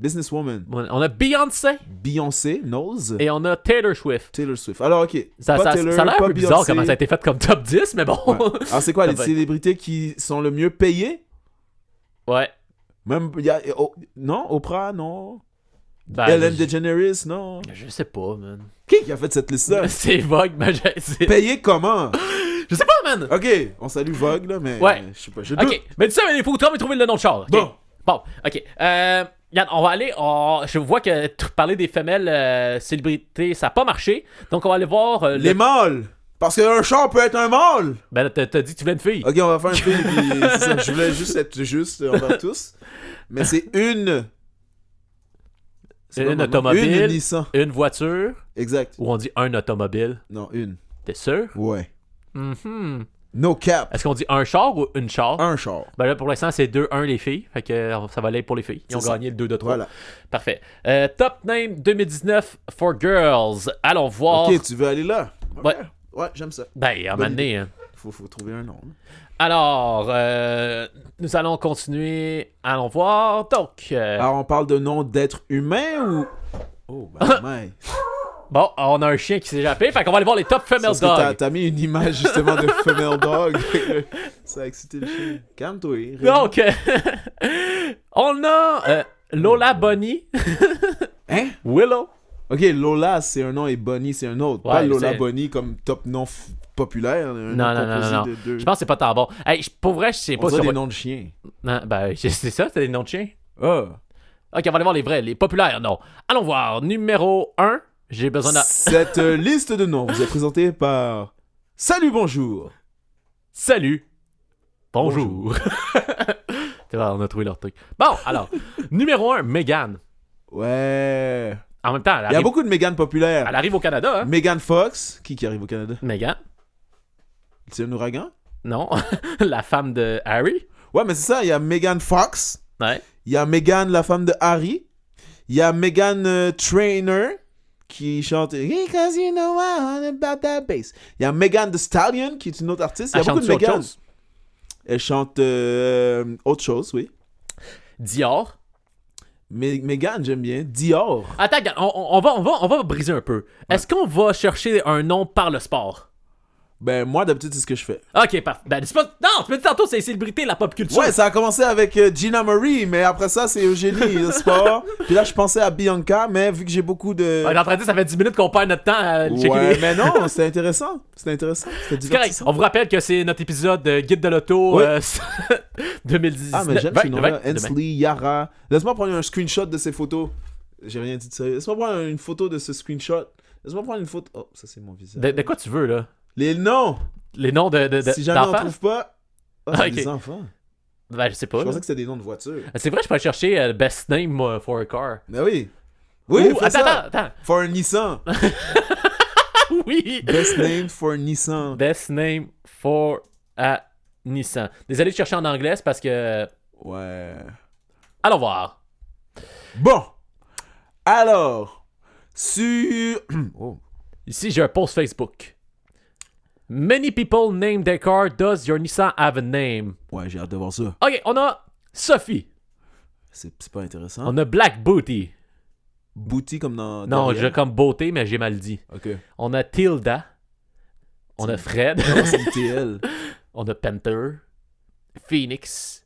On a Beyoncé. Beyoncé, Knowles. Et on a Taylor Swift. Taylor Swift. Alors, ok. Ça pas a Taylor, l'air un pas peu bizarre Beyoncé. comment ça a été fait comme top 10, mais bon. Ouais. Alors, c'est quoi Ça les va être- célébrités qui sont le mieux payées? Ouais. Même, il y a... non, Oprah, non. Ben, Ellen je- DeGeneres, non. Je sais pas, man. Qui a fait cette liste-là? C'est Vogue, mais je Payé comment? sais pas, man. Ok, on salue Vogue, là, mais... Ouais. Je sais pas, je doute. Ok, mais dis ça, mais il faut quand même trouver le nom de char. ok? Bon. Bon, ok. Yann, on va aller. Je vois que parler des femelles célébrités, ça n'a pas marché. Donc, on va aller voir. Les mâles! Parce qu'un char peut être un mâle! Ben, là, t'as dit que tu voulais une fille. Ok, on va faire un film, puis c'est ça. Je voulais juste être juste envers tous. Mais c'est une... C'est Une quoi, maman? automobile. Une Nissan. Une voiture. Exact. Ou on dit un automobile. Non, une. T'es sûr? Ouais. Mhm. No cap. Est-ce qu'on dit un char ou une char? Un char. Ben là, pour l'instant, c'est 2-1 les filles. Fait que ça va aller pour les filles. Ils ont C'est ça. gagné le 2 de 3. Voilà. Parfait. Top Name 2019 for Girls. Allons voir. Ok, tu veux aller là? Ouais. Ouais, j'aime ça. Ben, à un moment Bonne donné, hein. Faut trouver un nom. Alors, nous allons continuer. Allons voir. Donc, Alors, on parle de nom d'être humain ou... Oh, ben, ouais. bon, on a un chien qui s'est échappé. Fait qu'on va aller voir les top female Parce que dogs. t'as mis une image justement de female dog. Ça a excité le chien. Calme-toi. Rémi. Donc, on a Lola Bunny, Hein? Willow. Ok, Lola, c'est un nom et Bonnie, c'est un autre. Ouais, Pas Lola c'est- Bonnie comme top nom populaire. Un Non, nom non, non, composé non. de deux. Je pense que c'est pas tant bon. Hey, pour vrai, je sais On pas dirait si des on va- noms de chiens. Non, ben, c'est ça, c'est des noms de chiens. Ah. Ok, on va aller voir les vrais, les populaires, non. Allons voir. Numéro 1. J'ai besoin de... Cette liste de noms vous est présentée par... Salut, bonjour. Salut. Bonjour. C'est vrai, on a trouvé leur truc. Bon, alors, numéro 1, Megan. Ouais. En même temps, elle Il y a arrive, beaucoup de Megan populaires. elle arrive au Canada, hein. Megan Fox. Qui arrive au Canada? Megan? C'est un ouragan? Non. La femme de Harry? Ouais, mais c'est ça. Il y a Megan Fox. Ouais. Il y a Megan, la femme de Harry. Il y a Megan Trainor qui chante Because you know all about that bass. Il y a Megan Thee Stallion qui est une autre artiste. Il y a Elle beaucoup de chante autre Megan. chose. Elle chante autre chose, oui. Dior. Megan, j'aime bien. Dior. Attends, regarde, on va briser un peu. Est-ce qu'on va chercher un nom par le sport? Ben, moi, d'habitude, c'est ce que je fais. Ok, parfait. Ben, c'est pas... Non, tu me dis tantôt, c'est les célébrités, la pop culture. Ouais, ça a commencé avec Gina Marie, mais après ça, c'est Eugénie, le sport. Puis là, je pensais à Bianca, mais vu que j'ai beaucoup de... On est en train de dire, ça fait 10 minutes qu'on perd notre temps à checker Ouais, les... mais non, c'était intéressant. C'était intéressant. C'était C'est correct. divertissant. On vous rappelle que c'est notre épisode de Guide de l'auto Oui. 2019. Ah, mais j'aime ces 20, noms-là. 20. Hensley, Yara. Laisse-moi prendre un screenshot de ces photos. J'ai rien dit de sérieux. Laisse-moi prendre une photo de ce screenshot. Laisse-moi prendre une photo. Oh, ça, c'est mon visage. De quoi tu veux, là? Les noms. Les noms Si jamais on d'enfants? trouve pas. Oh, Ah, c'est ok. des enfants. Ben, je sais pas. Je là. pensais que c'était des noms de voitures. C'est vrai, je peux aller chercher Best Name for a Car. Mais oui. Oui, Ou- fais attends, ça. attends. For a Nissan. Oui! Best name for Nissan. Best Name for a Nissan. Désolé de chercher en anglais, c'est parce que... Ouais. Allons voir. Bon. Alors. Sur. Oh. Ici, j'ai un post Facebook. Many people name their car. Does your Nissan have a name? Ouais, j'ai hâte de voir ça. Ok, on a Sophie. C'est pas intéressant. On a Black Booty. Booty comme dans. Non, derrière. j'ai comme beauté, mais j'ai mal dit. Ok. On a Tilda. On a Fred. Non, c'est une TL. On a Panther. Phoenix.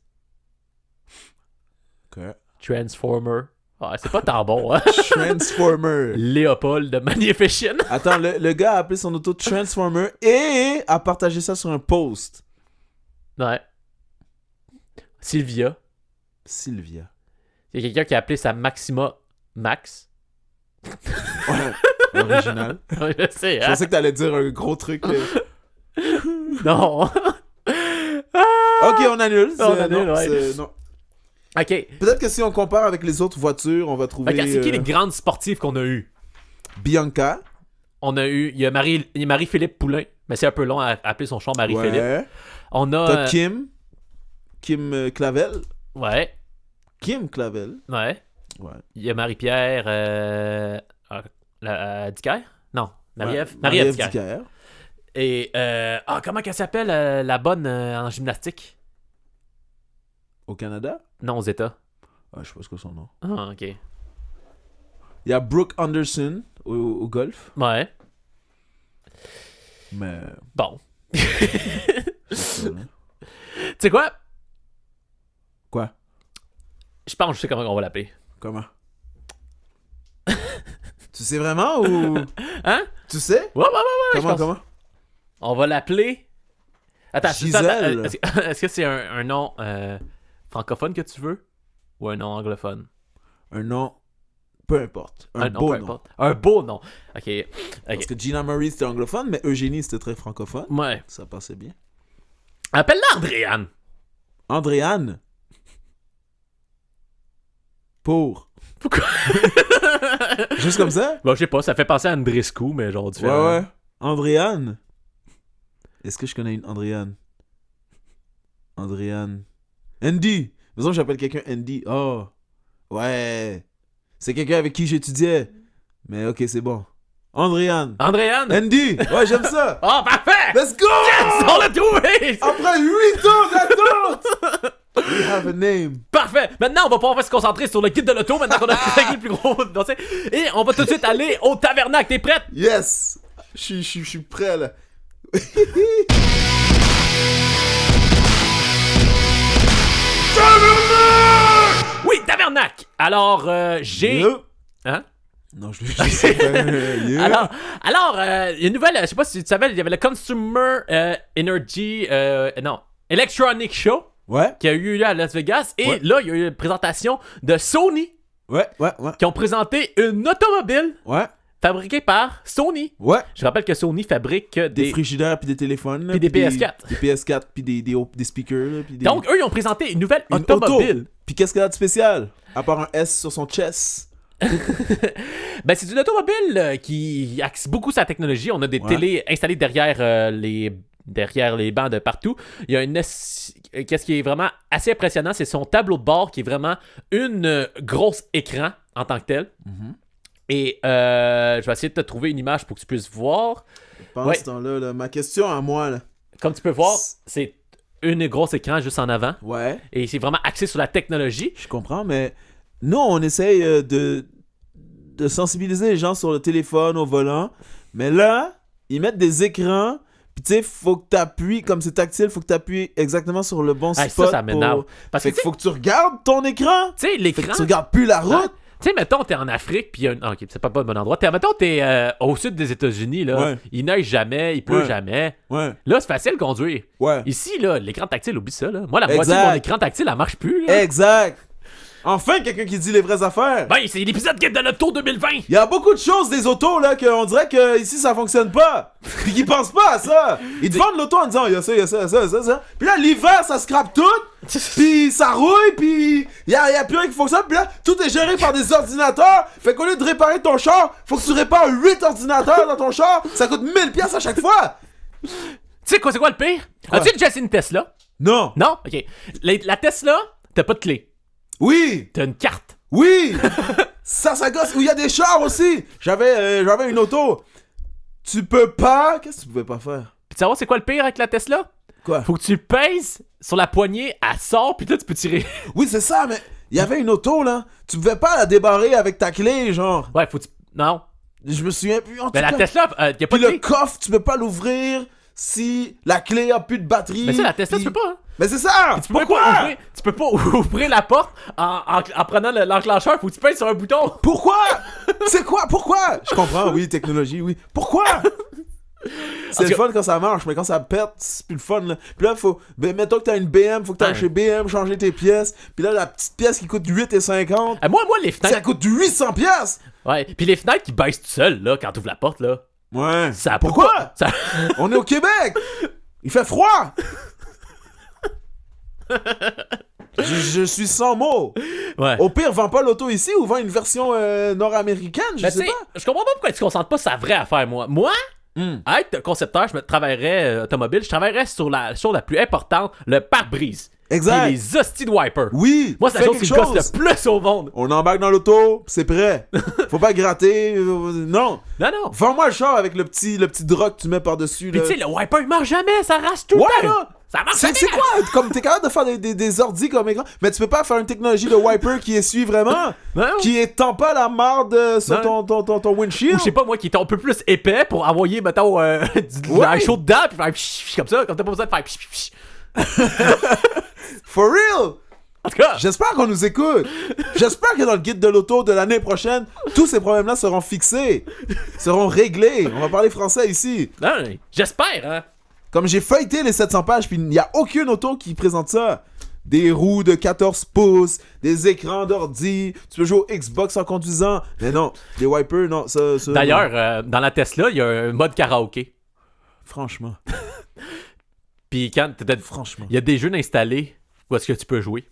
Ok. Transformer. Ah, c'est pas tant bon, hein? Transformer. Léopold de Magnificent. Attends, le gars a appelé son auto Transformer et a partagé ça sur un post. Ouais. Sylvia. Sylvia. Il y a quelqu'un qui a appelé sa Maxima Max. Ouais, original. Ouais, je sais, Je hein? pensais que t'allais dire un gros truc. Non. Ok, on annule. On annule, non, ouais. non. Ok. Peut-être que si on compare avec les autres voitures, on va trouver... Ok, c'est qui les grandes sportives qu'on a eues? Bianca. On a eu... Il y a Marie-Philippe Poulain. Mais c'est un peu long à appeler son char Marie-Philippe. Ouais. On a... T'as Kim. Kim Clavel. Ouais. Kim Clavel. Ouais. Ouais. Il y a Marie-Pierre... Dicker? Non. Marie-Ève. Ouais. Marie-Ève Dicker. Dicker. Et... comment qu'elle s'appelle, la bonne en gymnastique? Au Canada? Non, aux États. Ah, je sais pas ce que son nom. Ah, ok. Il y a Brooke Anderson au golf. Ouais. Mais... Bon. c'est ça, là. Tu sais quoi? Quoi? Je pense que je sais comment on va l'appeler. Comment? Tu sais vraiment ou... Hein? Tu sais? Ouais. Comment? On va l'appeler... Attends, Gisèle. est-ce que c'est un nom francophone que tu veux? Ou un nom anglophone? Un nom... Peu importe. Un nom, beau peu nom. importe. Un beau nom. Ok. Parce que Gina Marie, c'était anglophone, mais Eugénie, c'était très francophone. Ouais. Ça passait bien. Appelle-la Andréane. Andréane. Pour. Pourquoi? Juste comme ça? Bon, je sais pas, ça fait penser à Andrescu, mais genre différent. Ouais. Andréane. Est-ce que je connais une Andréane? Andréane. Andy. Mais j'appelle quelqu'un Andy. Oh. Ouais. C'est quelqu'un avec qui j'étudiais. Mais ok, c'est bon. Andréane. Andy. Ouais, j'aime ça. Oh, parfait! Let's go! Yes! On l'a trouvé! Après 8 ans d'attente! We have a name. Parfait! Maintenant, on va pouvoir se concentrer sur le guide de l'auto, maintenant qu'on a réglé le plus gros dossier. Et on va tout de suite aller au tabernacle. T'es prête? Yes! Je suis prêt, là. Oui, tabernacle! Alors, j'ai... Yo. Hein? Non, je sais pas. Yeah. Alors, il y a une nouvelle, je sais pas si tu savais, il y avait le Consumer Energy, Electronic Show Ouais. qui a eu lieu à Las Vegas. Et Ouais. là, il y a eu une présentation de Sony Ouais. qui ont présenté une automobile Ouais. fabriquée par Sony. Ouais. Je rappelle que Sony fabrique Des des... frigidaires, puis des téléphones. là, Puis des PS4. Des PS4, puis des speakers. Là, puis des... Donc, eux, ils ont présenté une nouvelle Une automobile. auto. Puis qu'est-ce qu'elle a de spécial? À part un S sur son chest. Ben, c'est une automobile qui axe beaucoup sa technologie. On a des Ouais. télés installées derrière les bancs de partout. Il y a qu'est-ce qui est vraiment assez impressionnant, c'est son tableau de bord qui est vraiment une grosse écran en tant que tel. Mm-hmm. Et je vais essayer de te trouver une image pour que tu puisses voir. Pendant Ouais. ce temps-là, là, ma question à moi, là. Comme tu peux voir, c'est une grosse écran juste en avant. Ouais. Et c'est vraiment axé sur la technologie. Je comprends, mais nous, on essaye de sensibiliser les gens sur le téléphone, au volant. Mais là, ils mettent des écrans. Puis tu sais, faut que t'appuies, comme c'est tactile, faut que t'appuies exactement sur le bon Hey, spot. ça m'énerve. Parce que, Fait qu'il faut que tu regardes ton écran. tu sais, Fait l'écran... que tu regardes plus la route. Tu sais, mettons, t'es en Afrique, puis ok, c'est pas le bon endroit. Mettons, t'es au sud des États-Unis, là. Ouais. Il neige jamais, il pleut Ouais. jamais. Ouais. Là, c'est facile de conduire. Ouais. Ici, là, l'écran tactile, oublie ça, là. Moi, la moitié Exact. de mon écran tactile, elle marche plus, là. Exact. Enfin, quelqu'un qui dit les vraies affaires. Ben, c'est l'épisode Guide de l'Auto 2020. Il y a beaucoup de choses des autos là qu'on dirait que ici ça fonctionne pas. Puis qu'ils pensent pas à ça. Ils te vendent l'auto en disant il y a ça. Puis là l'hiver ça scrape tout. Puis ça rouille. Puis il y a plus rien qui fonctionne. Puis là tout est géré par des ordinateurs. Fait qu'au lieu de réparer ton char, faut que tu répares 8 ordinateurs dans ton char. Ça coûte 1000$ à chaque fois. Tu sais quoi, c'est quoi le pire? Quoi? As-tu déjà essayé une Tesla? Non. Non? Ok. La Tesla, t'as pas de clé. Oui. T'as une carte. Oui. ça gosse. Ou il y a des chars aussi. J'avais une auto. Tu peux pas. Qu'est-ce que tu pouvais pas faire? Puis tu sais c'est quoi le pire avec la Tesla? Quoi? Faut que tu pèses sur la poignée, elle sort, puis là, tu peux tirer. Oui, c'est ça, mais il y avait une auto, là. Tu pouvais pas la débarrer avec ta clé, genre. Ouais, faut que tu... Non. Je me souviens plus. En tout Mais la cas. Tesla, y a pas Puis de le clé. coffre, tu peux pas l'ouvrir si la clé a plus de batterie. Mais ça, la Tesla, puis- tu peux pas, hein. Mais c'est ça! Tu peux Pourquoi? pas ouvrir la porte en prenant l'enclencheur, faut que tu pèses sur un bouton. Pourquoi? C'est quoi? Pourquoi? Je comprends, oui, technologie, oui. Pourquoi? C'est En le tout fun quand ça marche, mais quand ça pète, c'est plus le fun, là. Puis là, faut... Ben, mettons que t'as une BM, faut que t'ailles Ouais. chez BM, changer tes pièces. Puis là, la petite pièce qui coûte 8,50, Moi, les ça fenêtres... coûte 800 pièces. Ouais, puis les fenêtres qui baissent tout seules, là, quand t'ouvres la porte, là. Ouais. Ça Pourquoi? peut pas- Ça... On est au Québec! Il fait froid! Je suis sans mots. Ouais. Au pire, vends pas l'auto ici ou vends une version nord-américaine, je Ben, sais tu sais, pas. je comprends pas pourquoi tu te concentres pas sur sa vraie affaire, moi. Moi, être concepteur, je me travaillerais automobile, je travaillerais sur la chose la plus importante, le pare-brise. Exact. Et les hosties de wipers. Oui, Moi, c'est la fais chose qui me quelque gosse le plus au monde. On embarque dans l'auto, c'est prêt. Faut pas gratter. Non. Non, non. Vends-moi le char avec le petit drap que tu mets par-dessus. Puis là. tu sais, le wiper, il marche jamais, ça rase tout le Ouais, temps. là. Ça marche jamais. C'est quoi? Comme t'es capable de faire des ordis comme écran, mais tu peux pas faire une technologie de wiper qui essuie vraiment, Non. qui étend pas la marde sur ton windshield. Ou je sais pas, moi, qui est un peu plus épais pour envoyer, mettons, du Ouais. chaud dedans, puis faire psh, comme ça, comme t'as pas besoin de faire psh, psh. For real! En tout cas, J'espère qu'on nous écoute. J'espère que dans le guide de l'auto de l'année prochaine, tous ces problèmes-là seront fixés, seront réglés. On va parler français ici. non, j'espère, hein. Comme j'ai feuilleté les 700 pages, puis il n'y a aucune auto qui présente ça. Des roues de 14 pouces, des écrans d'ordi, tu peux jouer au Xbox en conduisant. Mais non, les wipers, non, ça D'ailleurs, dans la Tesla, il y a un mode karaoké. franchement, Puis quand franchement, il y a des jeux installés où est-ce que tu peux jouer.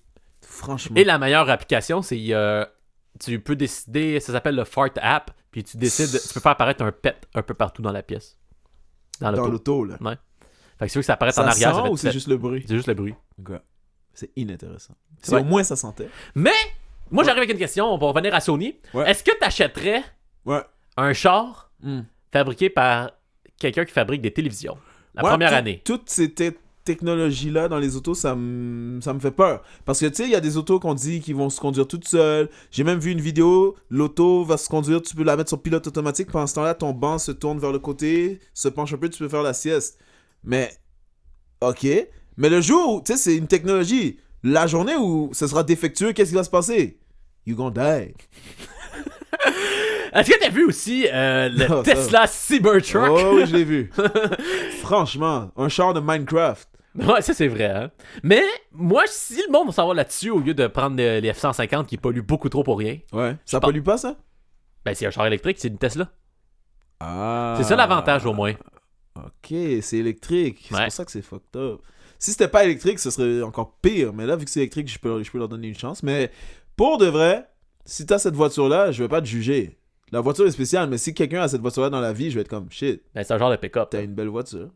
franchement. Et la meilleure application, c'est tu peux décider, ça s'appelle le Fart App, puis tu décides, tu peux faire apparaître un pet un peu partout dans la pièce. Dans Dans l'auto. l'auto, là. Ouais. Fait que c'est sûr que ça apparaît Ça en arrière. sent ça fait ou c'est pet. juste le bruit? C'est juste le bruit. Ok. C'est inintéressant. Si Ouais. au moins ça sentait. Mais, moi j'arrive avec une question, on va revenir à Sony. Ouais. Est-ce que tu achèterais Ouais. un char Mm. fabriqué par quelqu'un qui fabrique des télévisions la Ouais, première année? Toutes ces technologies-là dans les autos, ça me fait peur. Parce que, tu sais, il y a des autos qu'on dit qui vont se conduire toutes seules. J'ai même vu une vidéo, l'auto va se conduire, tu peux la mettre sur pilote automatique. Pendant ce temps-là, ton banc se tourne vers le côté, se penche un peu, tu peux faire la sieste. Mais, ok. Mais le jour où, tu sais, c'est une technologie. La journée où ce sera défectueux, qu'est-ce qui va se passer? You gonna die. Est-ce que t'as vu aussi le Non, ça- Tesla Cybertruck? Oh oui, je l'ai vu. Franchement, un char de Minecraft. Ouais, ça c'est vrai. Hein? Mais moi, si le monde s'en va là-dessus au lieu de prendre les F-150 qui polluent beaucoup trop pour rien, Ouais. Ça pense- pollue pas, ça? ben c'est un char électrique, c'est une Tesla. Ah. C'est ça l'avantage au moins. Ok, c'est électrique. C'est Ouais. pour ça que c'est fucked up. Si c'était pas électrique, ce serait encore pire. Mais là, vu que c'est électrique, je peux leur donner une chance. Mais pour de vrai, si t'as cette voiture-là, je vais pas te juger. La voiture est spéciale, mais si quelqu'un a cette voiture-là dans la vie, je vais être comme shit. Ben c'est un genre de pick-up. T'as une belle voiture.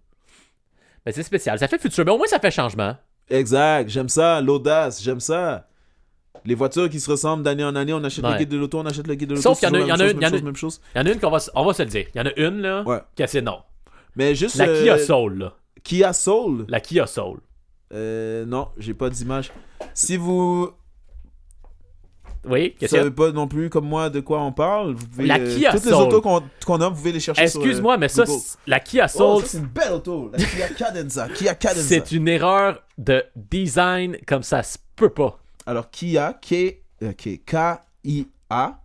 Ben c'est spécial. Ça fait futur, mais au moins ça fait changement. Exact, j'aime ça. L'audace, j'aime ça. Les voitures qui se ressemblent d'année en année, on achète Ouais. le guide de l'auto, on achète le guide de l'auto. Sauf qu'il y en a- c'est il y en a toujours une- la il y en a- même chose. Il y en a une on va se le dire. Il y en a une là, Ouais. qui c'est non. Mais juste. La Kia Soul là. Kia Soul. La Kia Soul. Non, j'ai pas d'image. Si vous Oui, Vous qu'est-ce qu'il y a? savez pas non plus comme moi de quoi on parle, vous pouvez, La Kia toutes les Soul. autos qu'on a, vous pouvez les chercher sur Excuse-moi, mais ça, Google. la Kia Oh, Soul, ça, c'est une belle auto, la Kia Cadenza. Kia Cadenza. c'est une erreur de design comme ça se peut pas. Alors Kia, K-I-A,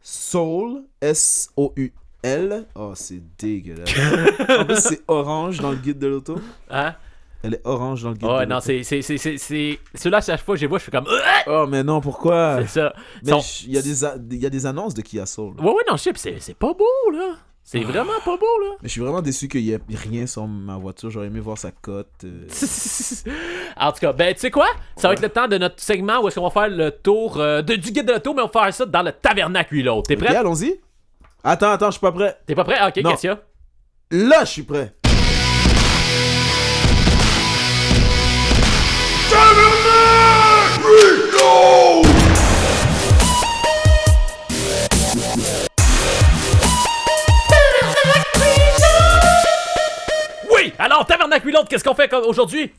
Soul, S-O-U-L. Oh, c'est dégueulasse. En plus, c'est orange dans le guide de l'auto. Hein? Elle est orange dans le guide Ouais, de non, l'auto. c'est ceux-là, à chaque fois que je les vois, je fais comme Oh, mais non, pourquoi? c'est ça. Mais Sont- il y a des annonces de Kia Soul. Ouais, non, je sais, pis c'est pas beau, là. C'est vraiment pas beau, là. Mais je suis vraiment déçu qu'il y ait rien sur ma voiture. J'aurais aimé voir sa cote. En tout cas, ben, tu sais quoi? Ça va être le temps de notre segment où est-ce qu'on va faire le tour du guide de l'auto, mais on va faire ça dans le tabernacle l'autre. T'es Ok, prêt? allons-y. Attends, je suis pas prêt. T'es pas prêt? Ah, ok, Non. qu'est-ce qu'il y a? Là, je suis prêt. Oui! Alors, tabernacle l'autre, qu'est-ce qu'on fait aujourd'hui?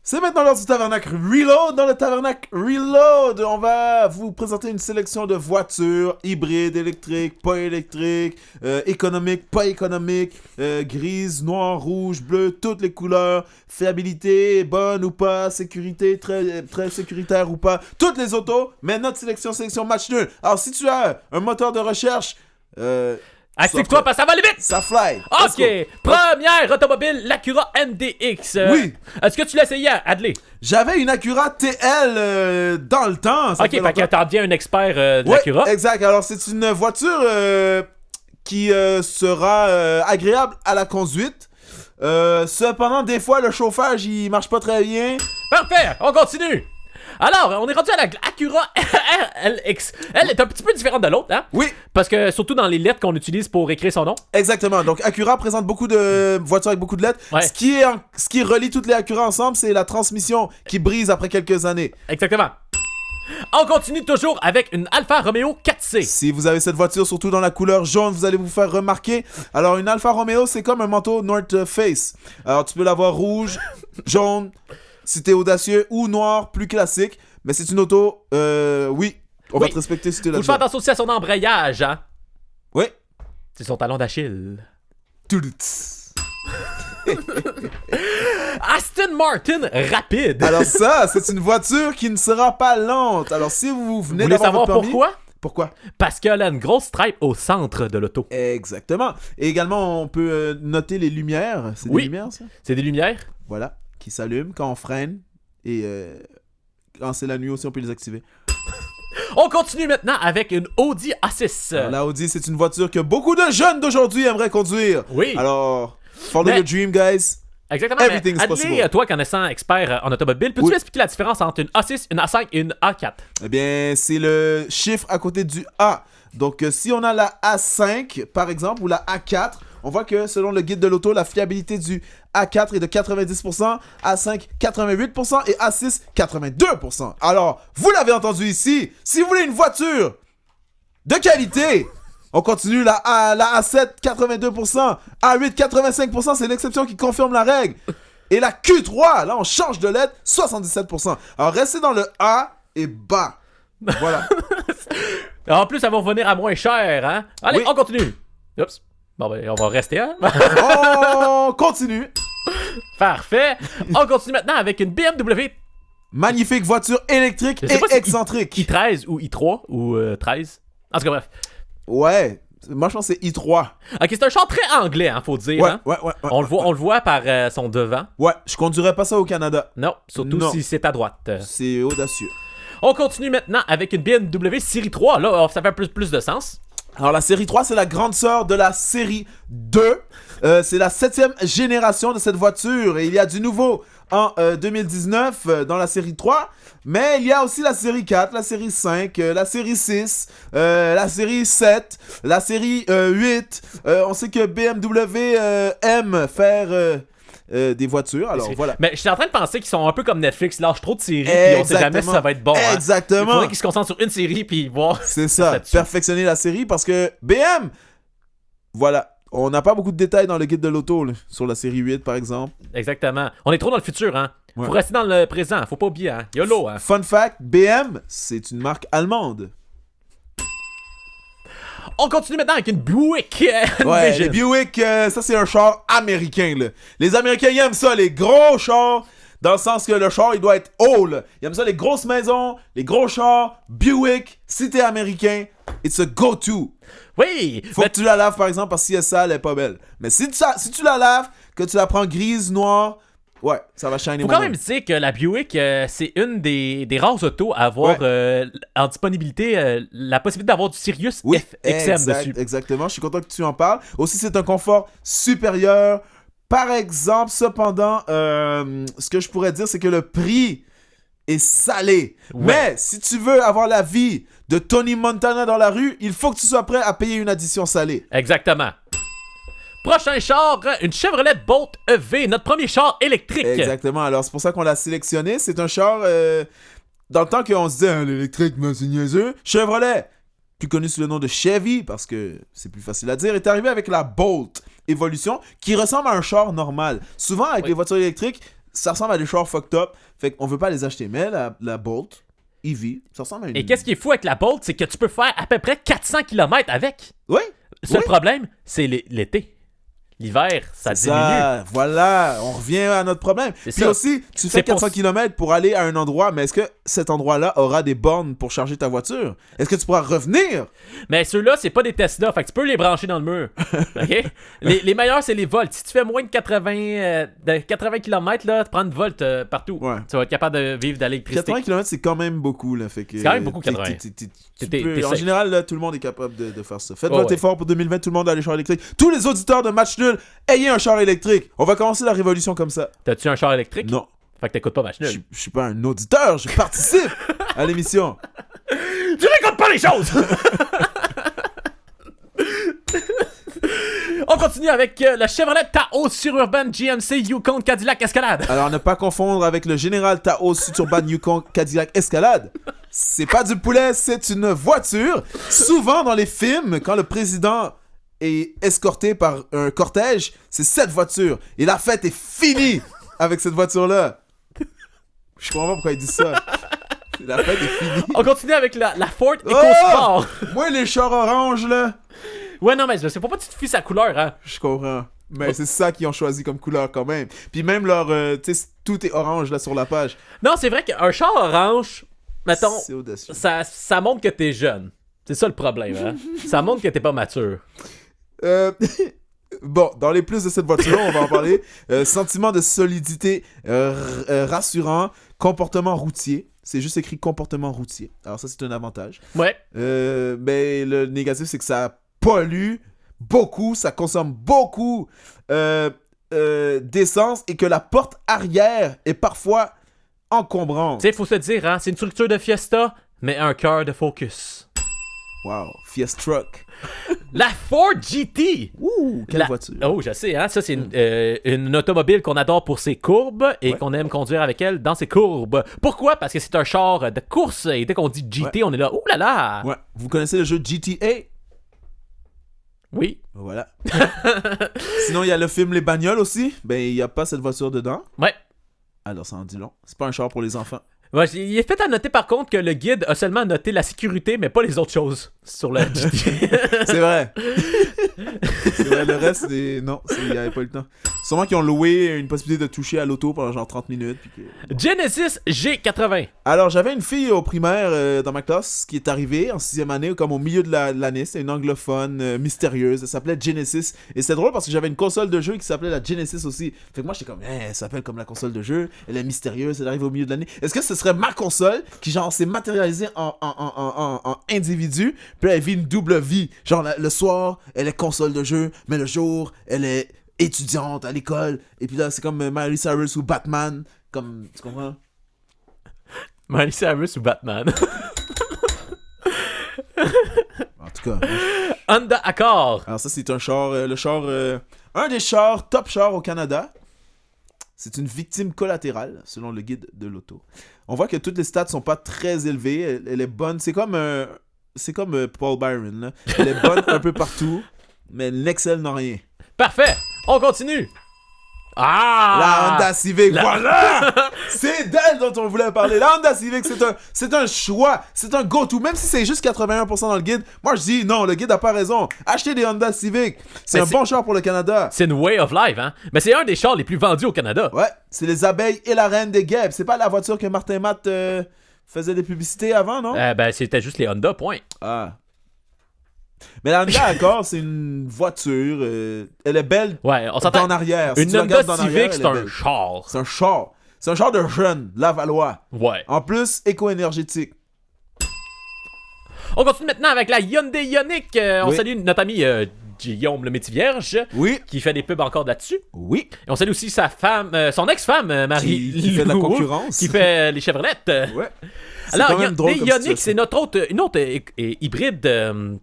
C'est maintenant l'heure du Tavernacle Reload. Dans le Tavernacle Reload, on va vous présenter une sélection de voitures hybrides, électriques, pas électriques, économiques, pas économiques, grises, noires, rouges, bleues, toutes les couleurs, fiabilité, bonne ou pas, sécurité, très sécuritaire ou pas, toutes les autos, mais notre sélection match nul. Alors si tu as un moteur de recherche, Active-toi parce que ça va aller vite! ça fly. Let's go. Ok, première automobile, l'Acura MDX. Oui. Est-ce que tu l'as essayé, Adley? J'avais une Acura TL dans le temps. ça Ok, fait fait que longtemps. t'en deviens un expert de Ouais, l'Acura. exact. Alors, c'est une voiture qui sera agréable à la conduite. Cependant, des fois, le chauffage, il marche pas très bien. Parfait, on continue. Alors, on est rendu à la Acura RLX. Elle est un petit peu différente de l'autre, hein? Oui, Parce que, surtout dans les lettres qu'on utilise pour écrire son nom. exactement. Donc Acura présente beaucoup de voitures avec beaucoup de lettres. Ouais. Ce qui relie toutes les Acura ensemble, c'est la transmission qui brise après quelques années. Exactement. On continue toujours avec une Alfa Romeo 4C. Si vous avez cette voiture, surtout dans la couleur jaune, vous allez vous faire remarquer. Alors, une Alfa Romeo, c'est comme un manteau North Face. Alors, tu peux l'avoir rouge, jaune, si t'es audacieux, ou noir, plus classique. Mais c'est une auto, oui, on va te respecter si t'es Faut faire là-dedans. attention aussi à son embrayage, hein? Oui. C'est son talon d'Achille. Tudut. Aston Martin rapide. Alors ça, c'est une voiture qui ne sera pas lente. Alors, si vous Vous venez voulez d'avoir savoir votre permis... pourquoi? Pourquoi? Parce qu'elle a une grosse stripe au centre de l'auto. Exactement. Et également, on peut noter les lumières. C'est Oui. des lumières, ça? C'est des lumières. Voilà, qui s'allument quand on freine. Et quand c'est la nuit aussi, on peut les activer. On continue maintenant avec une Audi A6. Alors, la Audi, c'est une voiture que beaucoup de jeunes d'aujourd'hui aimeraient conduire. Oui. Alors, follow Mais- your dream, guys. Exactement. Everything's mais possible. Adley, toi, connaissant expert en automobile, peux-tu Oui. expliquer la différence entre une A6, une A5 et une A4? Eh bien, c'est le chiffre à côté du A. Donc, si on a la A5, par exemple, ou la A4, on voit que selon le guide de l'auto, la fiabilité du A4 est de 90%, A5 88% et A6 82%. Alors, vous l'avez entendu ici, si vous voulez une voiture de qualité, on continue la A7 82%, A8 85%, c'est l'exception qui confirme la règle. Et la Q3, là on change de lettre, 77%. Alors restez dans le A et bas. Voilà. En plus, ça va revenir à moins cher, hein? Allez, Oui. on continue. Oups. Bon, ben, on va rester, hein? On continue. Parfait. On continue maintenant avec une BMW Magnifique voiture électrique Je sais et pas si excentrique. i13 ou i3 ou 13. En tout cas, bref. Ouais, moi je pense que c'est I3. Ok, c'est un char très anglais, hein, faut dire. Ouais, hein? ouais. On le voit par son devant. Ouais, je conduirais pas ça au Canada. Non, surtout Non. si c'est à droite. C'est audacieux. On continue maintenant avec une BMW Série 3. Là, ça fait plus de sens. Alors la série 3, c'est la grande sœur de la série 2. C'est la 7e génération de cette voiture. Et il y a du nouveau en 2019 dans la série 3. Mais il y a aussi la série 4, la série 5, la série 6, la série 7, la série 8. On sait que BMW aime faire des voitures. Alors voilà. Mais je suis en train de penser qu'ils sont un peu comme Netflix. Ils lâchent trop de séries puis on sait jamais si ça va être bon. Hein. Il Exactement. faudrait qu'ils se concentrent sur une série puis voir. C'est ça, là-dessus. perfectionner la série parce que BM, voilà, on n'a pas beaucoup de détails dans le guide de l'auto, là, sur la série 8 par exemple. Exactement. On est trop dans le futur, hein. Ouais. Faut rester dans le présent. Faut pas oublier, hein. YOLO, hein. Fun fact, BM, c'est une marque allemande. On continue maintenant avec une Buick Ouais, Envision. les Buick, ça c'est un char américain, là. Les Américains, ils aiment ça, les gros chars, dans le sens que le char, il doit être haut, là. Ils aiment ça, les grosses maisons, les gros chars, Buick, si t'es américain, it's a go-to. Oui. Faut mais que tu la laves, par exemple, parce que si elle est sale, elle est pas belle. Mais si tu la laves, que tu la prends grise, noire, ouais, ça va shiner faut moins quand même dire que la Buick, c'est une des rares autos à avoir en disponibilité la possibilité d'avoir du Sirius XM dessus. Exactement, je suis content que tu en parles. Aussi, c'est un confort supérieur. Par exemple, cependant, ce que je pourrais dire, c'est que le prix est salé. Ouais. Mais si tu veux avoir la vie de Tony Montana dans la rue, il faut que tu sois prêt à payer une addition salée. Exactement. Prochain char, une Chevrolet Bolt EV, notre premier char électrique. Exactement, alors c'est pour ça qu'on l'a sélectionné. C'est un char, dans le temps qu'on se disait, hein, l'électrique, mais c'est niaiseux. Chevrolet, plus connu sous le nom de Chevy, parce que c'est plus facile à dire, est arrivé avec la Bolt Evolution, qui ressemble à un char normal. Souvent, avec les voitures électriques, ça ressemble à des chars fucked up, fait qu'on veut pas les acheter. Mais la Bolt EV, ça ressemble à une... Et qu'est-ce qui est fou avec la Bolt, c'est que tu peux faire à peu près 400 km avec. Oui, Seul oui. problème, c'est l'été. L'hiver, ça diminue. Ça, voilà, on revient à notre problème. C'est Puis ça. aussi, tu C'est fais pour 400 km pour aller à un endroit, mais est-ce que cet endroit-là aura des bornes pour charger ta voiture? Est-ce que tu pourras revenir? Mais ceux-là, c'est pas des Tesla, fait que tu peux les brancher dans le mur. OK? Les meilleurs, c'est les Volt. Si tu fais moins de 80 km, là, tu prends une Volt partout. Ouais. Tu vas être capable de vivre de l'électricité. 80 km, c'est quand même beaucoup, là. Fait que, C'est quand même beaucoup, 80. T'es en safe. général, là, tout le monde est capable de faire ça. Faites Oh, votre ouais. effort pour 2020, tout le monde a les chars électriques. Tous les auditeurs de Match Nul, ayez un char électrique. On va commencer la révolution comme ça. T'as-tu un char électrique? Non. Fait que t'écoutes pas Match Nul. Je suis pas un auditeur, je participe à l'émission. Tu récoltes pas les choses! On continue avec la Chevrolet Taos Suburban GMC Yukon Cadillac Escalade. Alors, ne pas confondre avec le Général Taos Suburban Yukon Cadillac Escalade. C'est pas du poulet, c'est une voiture. Souvent dans les films, quand le président est escorté par un cortège, c'est cette voiture. Et la fête est finie avec cette voiture-là. Je comprends pas pourquoi il dit ça. La fête est finie. On continue avec la Ford EcoSport. Moi, les chars oranges, là. Ouais, non, mais c'est pas tu te fies sa couleur, hein. Je comprends. Mais c'est ça qu'ils ont choisi comme couleur quand même. Puis même leur... tu sais, tout est orange, là, sur la page. Non, c'est vrai qu'un char orange, mettons, C'est audacieux. ça montre que t'es jeune. C'est ça le problème, hein. Ça montre que t'es pas mature. Bon, dans les plus de cette voiture, on va en parler. Sentiment de solidité rassurant. Comportement routier. C'est juste écrit comportement routier. Alors ça, c'est un avantage. Ouais. Mais le négatif, c'est que ça pollue beaucoup, ça consomme beaucoup d'essence et que la porte arrière est parfois encombrante. Tu sais, faut se dire, hein, c'est une structure de Fiesta, mais un cœur de Focus. Wow, Fiesta Truck. La Ford GT! Ouh, quelle voiture. Oh, je sais, hein, ça c'est une automobile qu'on adore pour ses courbes et qu'on aime conduire avec elle dans ses courbes. Pourquoi? Parce que c'est un char de course et dès qu'on dit GT, on est là, ouh là là! Ouais, vous connaissez le jeu GTA? Oui. Voilà. Sinon, il y a le film Les Bagnoles aussi. Ben, il n'y a pas cette voiture dedans. Ouais. Alors, ça en dit long. C'est pas un char pour les enfants. Ouais, il est fait à noter par contre que le guide a seulement noté la sécurité, mais pas les autres choses sur la GT. C'est vrai. C'est vrai, le reste, non, il n'y avait pas eu le temps. Sûrement qu'ils ont loué une possibilité de toucher à l'auto pendant genre 30 minutes. Puis que... Genesis G80. Alors, j'avais une fille au primaire dans ma classe qui est arrivée en 6e année, comme au milieu de l'année. C'était une anglophone mystérieuse. Elle s'appelait Genesis. Et c'était drôle parce que j'avais une console de jeu qui s'appelait la Genesis aussi. Fait que moi, j'étais comme, elle s'appelle comme la console de jeu. Elle est mystérieuse, elle arrive au milieu de l'année. Est-ce que ce serait ma console qui, genre, s'est matérialisée en individu, puis elle vit une double vie. Genre, le soir, elle est console de jeu, mais le jour, elle est étudiante à l'école. Et puis là, c'est comme Miley Cyrus ou Batman. Comme, tu comprends? Miley Cyrus ou Batman? En tout cas. Honda Accord. Alors ça, c'est un char, un des chars, top chars au Canada. C'est une victime collatérale, selon le guide de l'auto. On voit que toutes les stats sont pas très élevées. Elle est bonne. C'est comme Paul Byron, là. Elle est bonne un peu partout, mais elle n'excelle dans rien. Parfait. On continue. Ah! La Honda Civic, voilà! C'est d'elle dont on voulait parler. La Honda Civic, c'est un choix. C'est un go-to. Même si c'est juste 81% dans le guide, moi je dis non, le guide a pas raison. Achetez des Honda Civic. C'est un bon char pour le Canada. C'est une way of life, hein? Mais c'est un des chars les plus vendus au Canada. Ouais, c'est les abeilles et la reine des guêpes. C'est pas la voiture que Martin Matt faisait des publicités avant, non? Ben, c'était juste les Honda, point. Ah. Mais la Honda Accord, c'est une voiture. Elle est belle on s'entend en arrière. Si une tu la Honda regardes d'en arrière, Civic, c'est elle est un belle. char. C'est un char. C'est un char de jeune, Lavallois. Ouais. En plus, éco-énergétique. On continue maintenant avec la Hyundai Ioniq. On Oui. salue notre ami Guillaume le Métis-Vierge, Oui. qui fait des pubs encore là-dessus. Oui. Et on salue aussi sa femme, son ex-femme, Marie Qui fait de la Lou, concurrence. qui fait les Chevrolettes. Ouais. C'est Alors, quand même drôle comme Ioniq, situation. c'est une autre hybride.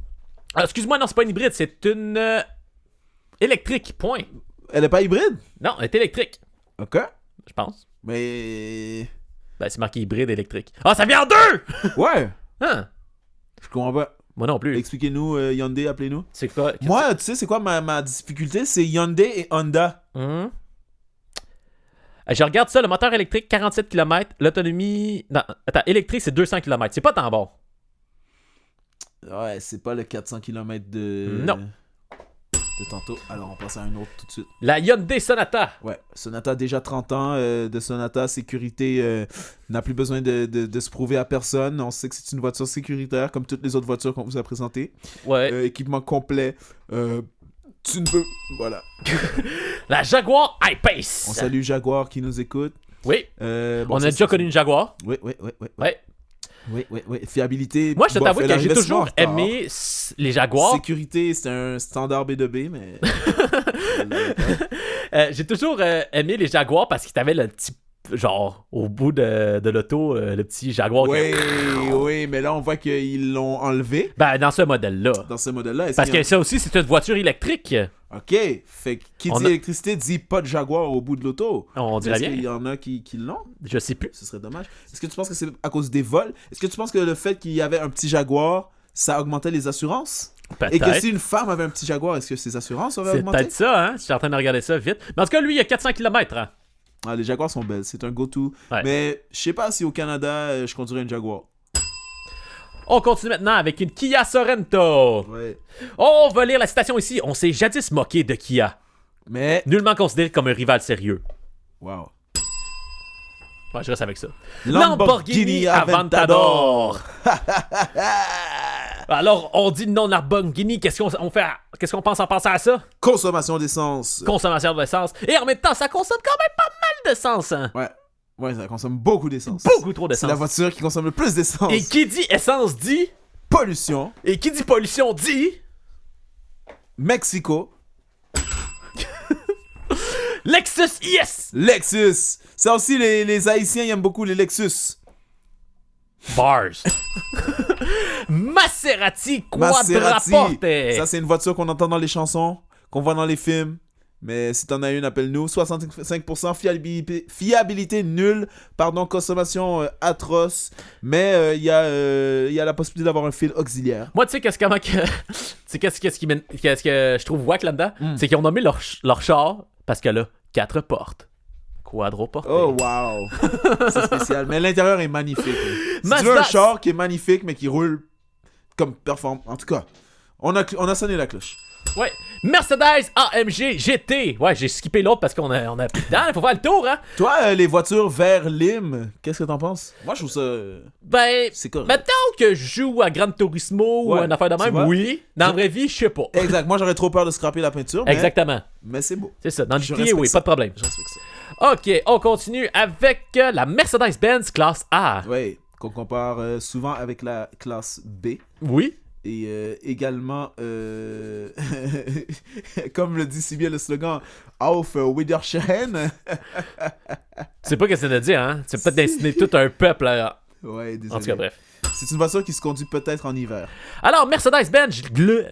Excuse-moi, non, c'est pas une hybride, c'est une électrique, point. Elle est pas hybride? Non, elle est électrique, Ok. je pense. Mais... Ben, c'est marqué hybride électrique. Ah, ça vient en deux! Ouais. Hein? Je comprends pas. Moi non plus. Expliquez-nous, Hyundai, appelez-nous. C'est quoi? Moi, tu sais, c'est quoi ma difficulté? C'est Hyundai et Honda. Je regarde ça, le moteur électrique, 47 km. L'autonomie... Non, attends, électrique, c'est 200 km. C'est pas tant bon. Ouais, c'est pas le 400 km de... Non. De tantôt. Alors, on passe à un autre tout de suite. La Hyundai Sonata. Ouais, Sonata, déjà 30 ans de Sonata. Sécurité n'a plus besoin de se prouver à personne. On sait que c'est une voiture sécuritaire, comme toutes les autres voitures qu'on vous a présentées. Ouais. Équipement complet. Tu ne peux... Voilà. La Jaguar I-Pace. On salue Jaguar qui nous écoute. Oui. Bon, On ça, a déjà connu une Jaguar. Oui. Ouais. Oui. Fiabilité. Moi, je bof, t'avoue elle que j'ai arrivait toujours souvent en retard. aimé les Jaguars. Sécurité, c'est un standard B2B, mais... J'ai toujours aimé les Jaguars parce qu'ils avaient le petit genre, au bout de l'auto, le petit Jaguar. Oui, mais là, on voit qu'ils l'ont enlevé Ben, dans ce modèle-là. dans ce modèle-là. Est-ce Parce qu'il y que ça aussi, c'est une voiture électrique. OK. Fait que qui dit électricité dit pas de Jaguar au bout de l'auto. On dirait Est-ce bien. qu'il y en a qui l'ont? Je sais plus. Ce serait dommage. Est-ce que tu penses que c'est à cause des vols? Est-ce que tu penses que le fait qu'il y avait un petit Jaguar, ça augmentait les assurances? Peut-être. Et que si une femme avait un petit Jaguar, est-ce que ses assurances auraient C'est augmenté? peut-être ça, hein? Je suis en train de regarder ça vite. Mais en tout cas, lui, il y a 400 km. Hein? Ah, les Jaguars sont belles. C'est un go-to. Ouais. Mais je sais pas si au Canada, je conduirais une Jaguar. On continue maintenant avec une Kia Sorento. Ouais. On va lire la citation ici. On s'est jadis moqué de Kia. Mais... Nullement considéré comme un rival sérieux. Wow. Ouais, je reste avec ça. Lamborghini Aventador. Alors, on dit non Lamborghini. Qu'est-ce qu'on fait? Qu'est-ce qu'on pense en pensant à ça? Consommation d'essence. Consommation d'essence. Et en même temps, ça consomme quand même pas mal d'essence. Hein? Ouais, ça consomme beaucoup d'essence. Beaucoup trop C'est d'essence. la voiture qui consomme le plus d'essence. Et qui dit essence dit... Pollution. Et qui dit pollution dit... Mexico. Lexus IS. Lexus. Ça aussi, les Haïtiens ils aiment beaucoup les Lexus. Bars. Maserati Maserati. Quadriporte. Ça, c'est une voiture qu'on entend dans les chansons, qu'on voit dans les films. Mais si t'en as une, appelle-nous. 65% fiabilité nulle. Pardon, consommation atroce. Mais il y a la possibilité d'avoir un fil auxiliaire. Moi, tu sais, qu'est-ce que je trouve wack là-dedans? C'est qu'ils ont nommé leur char parce qu'elle a 4 portes. Quadroporte. Oh, wow. C'est spécial. Mais l'intérieur est magnifique. Si Mazda... tu veux un char qui est magnifique, mais qui roule comme performe. En tout cas, on a sonné la cloche. Ouais. Mercedes AMG GT. Ouais, j'ai skippé l'autre parce qu'on a pris dedans. Il faut faire le tour, hein? Toi, les voitures vert lime, qu'est-ce que t'en penses? Moi, je trouve ça... Ben, c'est correct. mettons que je joue à Gran Turismo ou Ouais, une affaire de tu même, vois? oui. Dans la vraie vie, je sais pas. Exact. Moi, j'aurais trop peur de scraper la peinture, Exactement. mais c'est beau. C'est ça. Dans le Je GTA, respecte oui, ça. pas de problème. Je respecte ça. Ok, on continue avec la Mercedes-Benz classe A. Oui, qu'on compare souvent avec la classe B. Oui. Et également, comme le dit si bien le slogan, Auf Wiedersehen. Tu sais pas qu'est-ce que ça veut dire, hein? C'est peut-être dessiner tout un peuple. Là. Ouais, désolé. En tout cas, bref. C'est une voiture qui se conduit peut-être en hiver. Alors, Mercedes-Benz,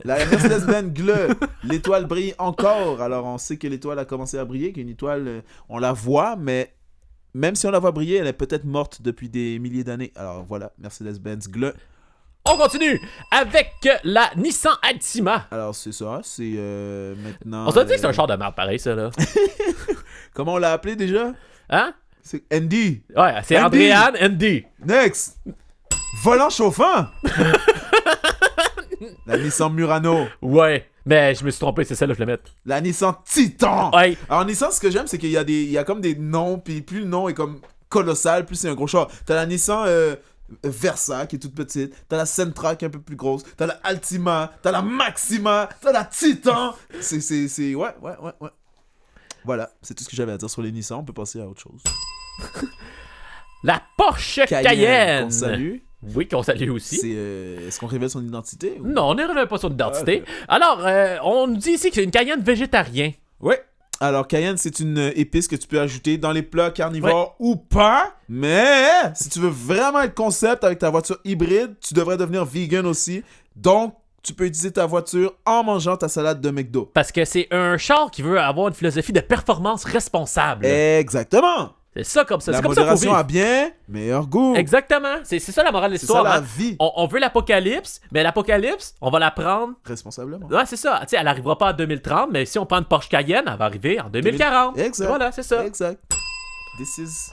La Mercedes-Benz Gle, l'étoile brille encore. Alors, on sait que l'étoile a commencé à briller, qu'une étoile, on la voit, mais même si on la voit briller, elle est peut-être morte depuis des milliers d'années. Alors, voilà, Mercedes-Benz Gle. On continue avec la Nissan Altima. Alors, c'est ça, c'est maintenant... On s'est dit que c'est un char de merde, pareil, ça, là. Comment on l'a appelé déjà? Hein? C'est Andy. Ouais, c'est Andy. Andréane Andy. Next! Volant chauffant! La Nissan Murano. Ouais, mais je me suis trompé, c'est celle-là que je vais mettre. La Nissan Titan. Ouais. Alors, Nissan, ce que j'aime, c'est qu'il y a comme des noms, puis plus le nom est comme colossal, plus c'est un gros char. T'as la Nissan Versa, qui est toute petite. T'as la Sentra, qui est un peu plus grosse. T'as la Altima. T'as la Maxima. T'as la Titan. C'est... Ouais. Voilà, c'est tout ce que j'avais à dire sur les Nissan. On peut passer à autre chose. La Porsche Cayenne. Qu'on salue. Oui, qu'on salue aussi. Est-ce qu'on révèle son identité? Ou... Non, on ne révèle pas son identité. Ah, okay. Alors, on nous dit ici que c'est une Cayenne végétarien. Ouais. Alors, Cayenne, c'est une épice que tu peux ajouter dans les plats carnivores ou pas. Mais si tu veux vraiment être concept avec ta voiture hybride, tu devrais devenir vegan aussi. Donc, tu peux utiliser ta voiture en mangeant ta salade de McDo. Parce que c'est un char qui veut avoir une philosophie de performance responsable. Exactement. C'est ça comme ça. La C'est comme ça qu'il faut modération vivre. a bien meilleur goût. Exactement. C'est ça la morale de C'est ça l'histoire. la hein. vie. On veut l'apocalypse, mais l'apocalypse, on va la prendre. Responsablement. Ouais, c'est ça. Tu sais, elle arrivera pas en 2030, mais si on prend une Porsche Cayenne, elle va arriver en 2040. Exact. Voilà, c'est ça. Exact. This is...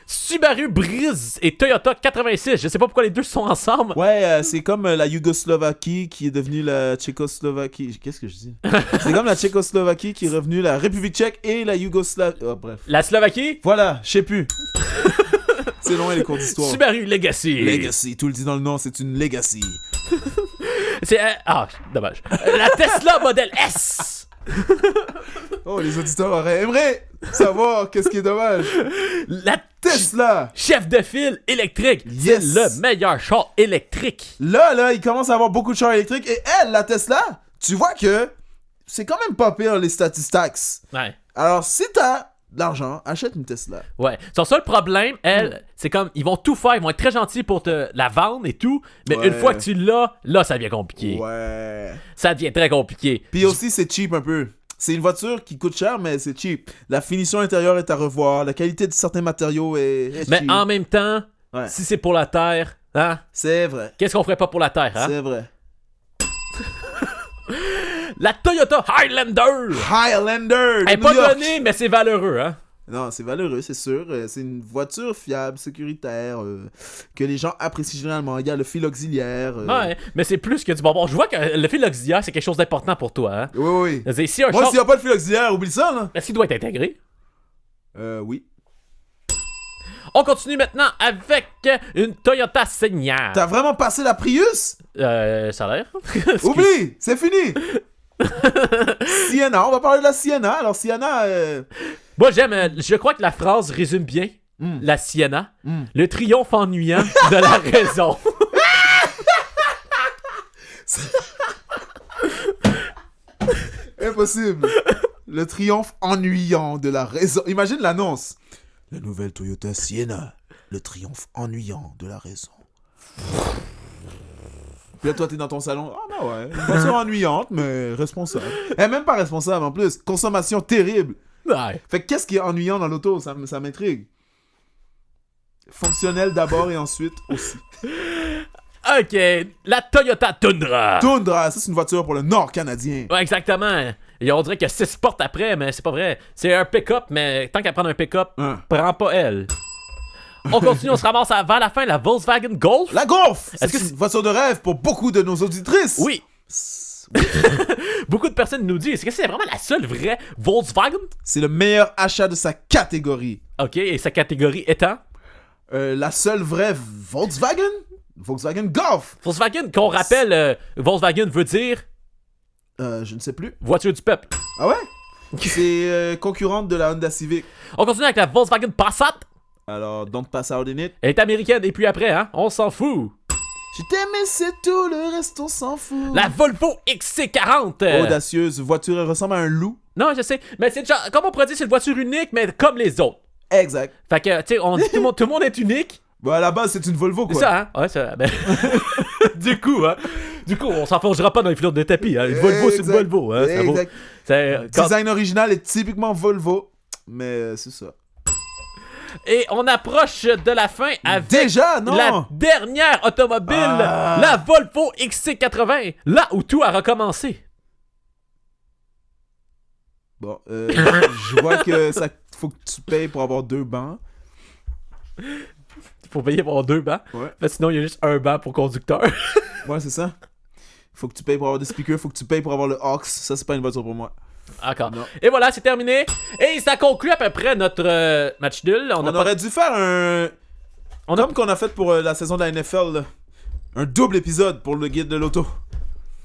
Subaru Breeze et Toyota 86. Je sais pas pourquoi les deux sont ensemble. Ouais, c'est comme la Yougoslavie qui est devenue la Tchécoslovaquie. Qu'est-ce que je dis? C'est comme la Tchécoslovaquie qui est revenue la République tchèque et la Yougoslavie. Oh, bref. La Slovaquie. Voilà, je sais plus. C'est loin les cours d'histoire. Subaru Legacy. Legacy, tout le dit dans le nom, c'est une Legacy. C'est dommage. La Tesla Model S. Oh, les auditeurs aimeraient savoir qu'est-ce qui est dommage. La Tesla. chef de file électrique. Yes. C'est le meilleur char électrique. Là, il commence à avoir beaucoup de chars électriques. Et elle, la Tesla, tu vois que c'est quand même pas pire les statistiques. Ouais. Alors, si t'as de l'argent, achète une Tesla. Ouais. Son seul problème, c'est comme, ils vont tout faire, ils vont être très gentils pour te la vendre et tout, mais Ouais. une fois que tu l'as, là, ça devient compliqué. Ouais. Ça devient très compliqué. Puis aussi, c'est cheap un peu. C'est une voiture qui coûte cher, mais c'est cheap. La finition intérieure est à revoir, la qualité de certains matériaux est Mais cheap. en même temps, Ouais. si c'est pour la Terre, hein, C'est vrai. qu'est-ce qu'on ferait pas pour la Terre, hein? C'est vrai. La Toyota Highlander! Highlander! Elle est de pas New York. donnée, mais c'est valeureux, hein? Non, c'est valeureux, c'est sûr. C'est une voiture fiable, sécuritaire, que les gens apprécient généralement. Il y a le fil auxiliaire. Ouais, mais c'est plus que du bonbon. Je vois que le fil auxiliaire, c'est quelque chose d'important pour toi, hein? Oui, oui. C'est- Si un Moi, char... s'il n'y a pas de fil auxiliaire, oublie ça, là. Est-ce qu'il doit être intégré? Oui. On continue maintenant avec une Toyota Seigneur. T'as vraiment passé la Prius? Ça a l'air. Excuse. Oublie! C'est fini! Sienna, on va parler de la Sienna. Alors, Sienna... Moi, je crois que la phrase résume bien la Sienna. Le triomphe ennuyant de la raison. Impossible. Le triomphe ennuyant de la raison. Imagine l'annonce. La nouvelle Toyota Sienna. Le triomphe ennuyant de la raison. Puis là, toi, t'es dans ton salon. Ah, bah ouais. Une voiture ennuyante, mais responsable. Et même pas responsable en plus. Consommation terrible. Ouais. Fait que qu'est-ce qui est ennuyant dans l'auto? Ça m'intrigue. Fonctionnel d'abord et ensuite aussi. Ok, la Toyota Tundra. Tundra, ça c'est une voiture pour le Nord canadien. Ouais, exactement. Et on dirait qu'il y a 6 portes après, mais c'est pas vrai. C'est un pick-up, mais tant qu'à prendre un pick-up, Hein. prends pas elle. On continue, on se ramasse avant la fin, la Volkswagen Golf. La Golf! Est-ce que C'est une voiture de rêve pour beaucoup de nos auditrices. Oui. Beaucoup de personnes nous disent, est-ce que c'est vraiment la seule vraie Volkswagen? C'est le meilleur achat de sa catégorie. Ok, et sa catégorie étant? La seule vraie Volkswagen? Volkswagen Golf! Volkswagen, qu'on rappelle, Volkswagen veut dire Je ne sais plus. voiture du peuple. Ah ouais? C'est concurrente de la Honda Civic. On continue avec la Volkswagen Passat. Alors, don't pass out in it. Elle est américaine, et puis après, hein, on s'en fout. Je t'aime et c'est tout, le reste on s'en fout. La Volvo XC40. Audacieuse voiture, elle ressemble à un loup. Non, je sais, mais c'est déjà, comme on pourrait dire, c'est une voiture unique, mais comme les autres. Exact. Fait que, tu sais, on dit tout le monde est unique. Bon, à la base, c'est une Volvo, C'est quoi. ça, hein? Ouais, ça. Ben... du coup, on s'enfoncera pas dans les filottes de tapis, hein. Une Volvo, c'est une Exact. Volvo, hein. Ça vaut- Exact. quand- Design original est typiquement Volvo, mais c'est ça. Et on approche de la fin avec Déjà, non? la dernière automobile, Ah. la Volvo XC80, là où tout a recommencé. Bon, je vois que ça faut que tu payes pour avoir 2 bancs. Il faut payer pour avoir 2 bancs, Ouais. parce que sinon il y a juste un banc pour conducteur. Ouais, c'est ça. Faut que tu payes pour avoir des speakers, faut que tu payes pour avoir le aux. Ça, c'est pas une voiture pour moi. Encore. Non. Et voilà, c'est terminé. Et ça conclut à peu près notre match nul. On a pas- aurait dû faire un... On a- Comme qu'on a fait pour la saison de la NFL, là. Un double épisode pour le guide de l'auto.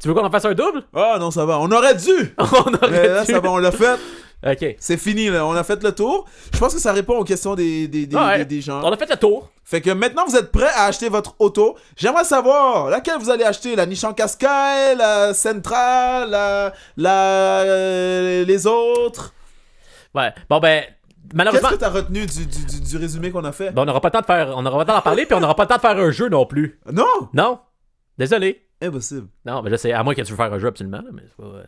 Tu veux qu'on en fasse un double? Ah non, ça va. On aurait dû! On Mais aurait là, dû. ça va, on l'a fait. Ok. C'est fini, là. On a fait le tour. Je pense que ça répond aux questions des Ouais. des gens. On a fait le tour. Fait que maintenant, vous êtes prêts à acheter votre auto. J'aimerais savoir laquelle vous allez acheter. La Nissan Qashqai, la Sentra, les autres. Ouais. Bon ben, Qu'est-ce malheureusement, que t'as retenu du résumé qu'on a fait? ben, on n'aura pas le temps de faire, on n'aura pas le temps d'en parler, puis on n'aura pas le temps de faire un jeu non plus. Non! Non. Désolé. Impossible. Non, mais là, c'est à moins que tu veux faire un jeu absolument, là, mais c'est pas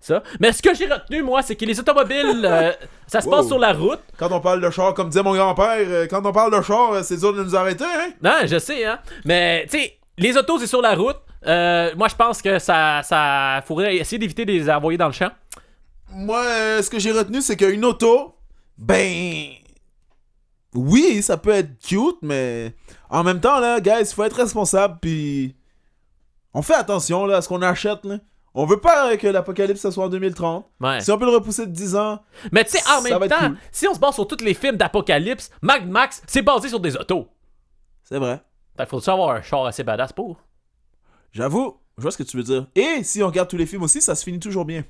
ça. Mais ce que j'ai retenu, moi, c'est que les automobiles, ça se passe Wow. sur la route. Quand on parle de char, comme disait mon grand-père, quand on parle de char, c'est dur de nous arrêter, hein? Non, je sais, hein. Mais, tu sais, les autos, c'est sur la route. Moi, je pense que ça faudrait essayer d'éviter de les envoyer dans le champ. Moi, ce que j'ai retenu, c'est qu'une auto, ben... Oui, ça peut être cute, mais... En même temps, là, guys, il faut être responsable, puis... On fait attention, là, à ce qu'on achète, là. On veut pas que l'apocalypse, ça soit en 2030. Ouais. Si on peut le repousser de 10 ans... Mais tu sais, en Ça même va être temps, cool. si on se base sur tous les films d'apocalypse, Mad Max, c'est basé sur des autos. C'est vrai. Fait qu'il faut avoir un char assez badass pour. J'avoue, je vois ce que tu veux dire. Et si on regarde tous les films aussi, ça se finit toujours bien.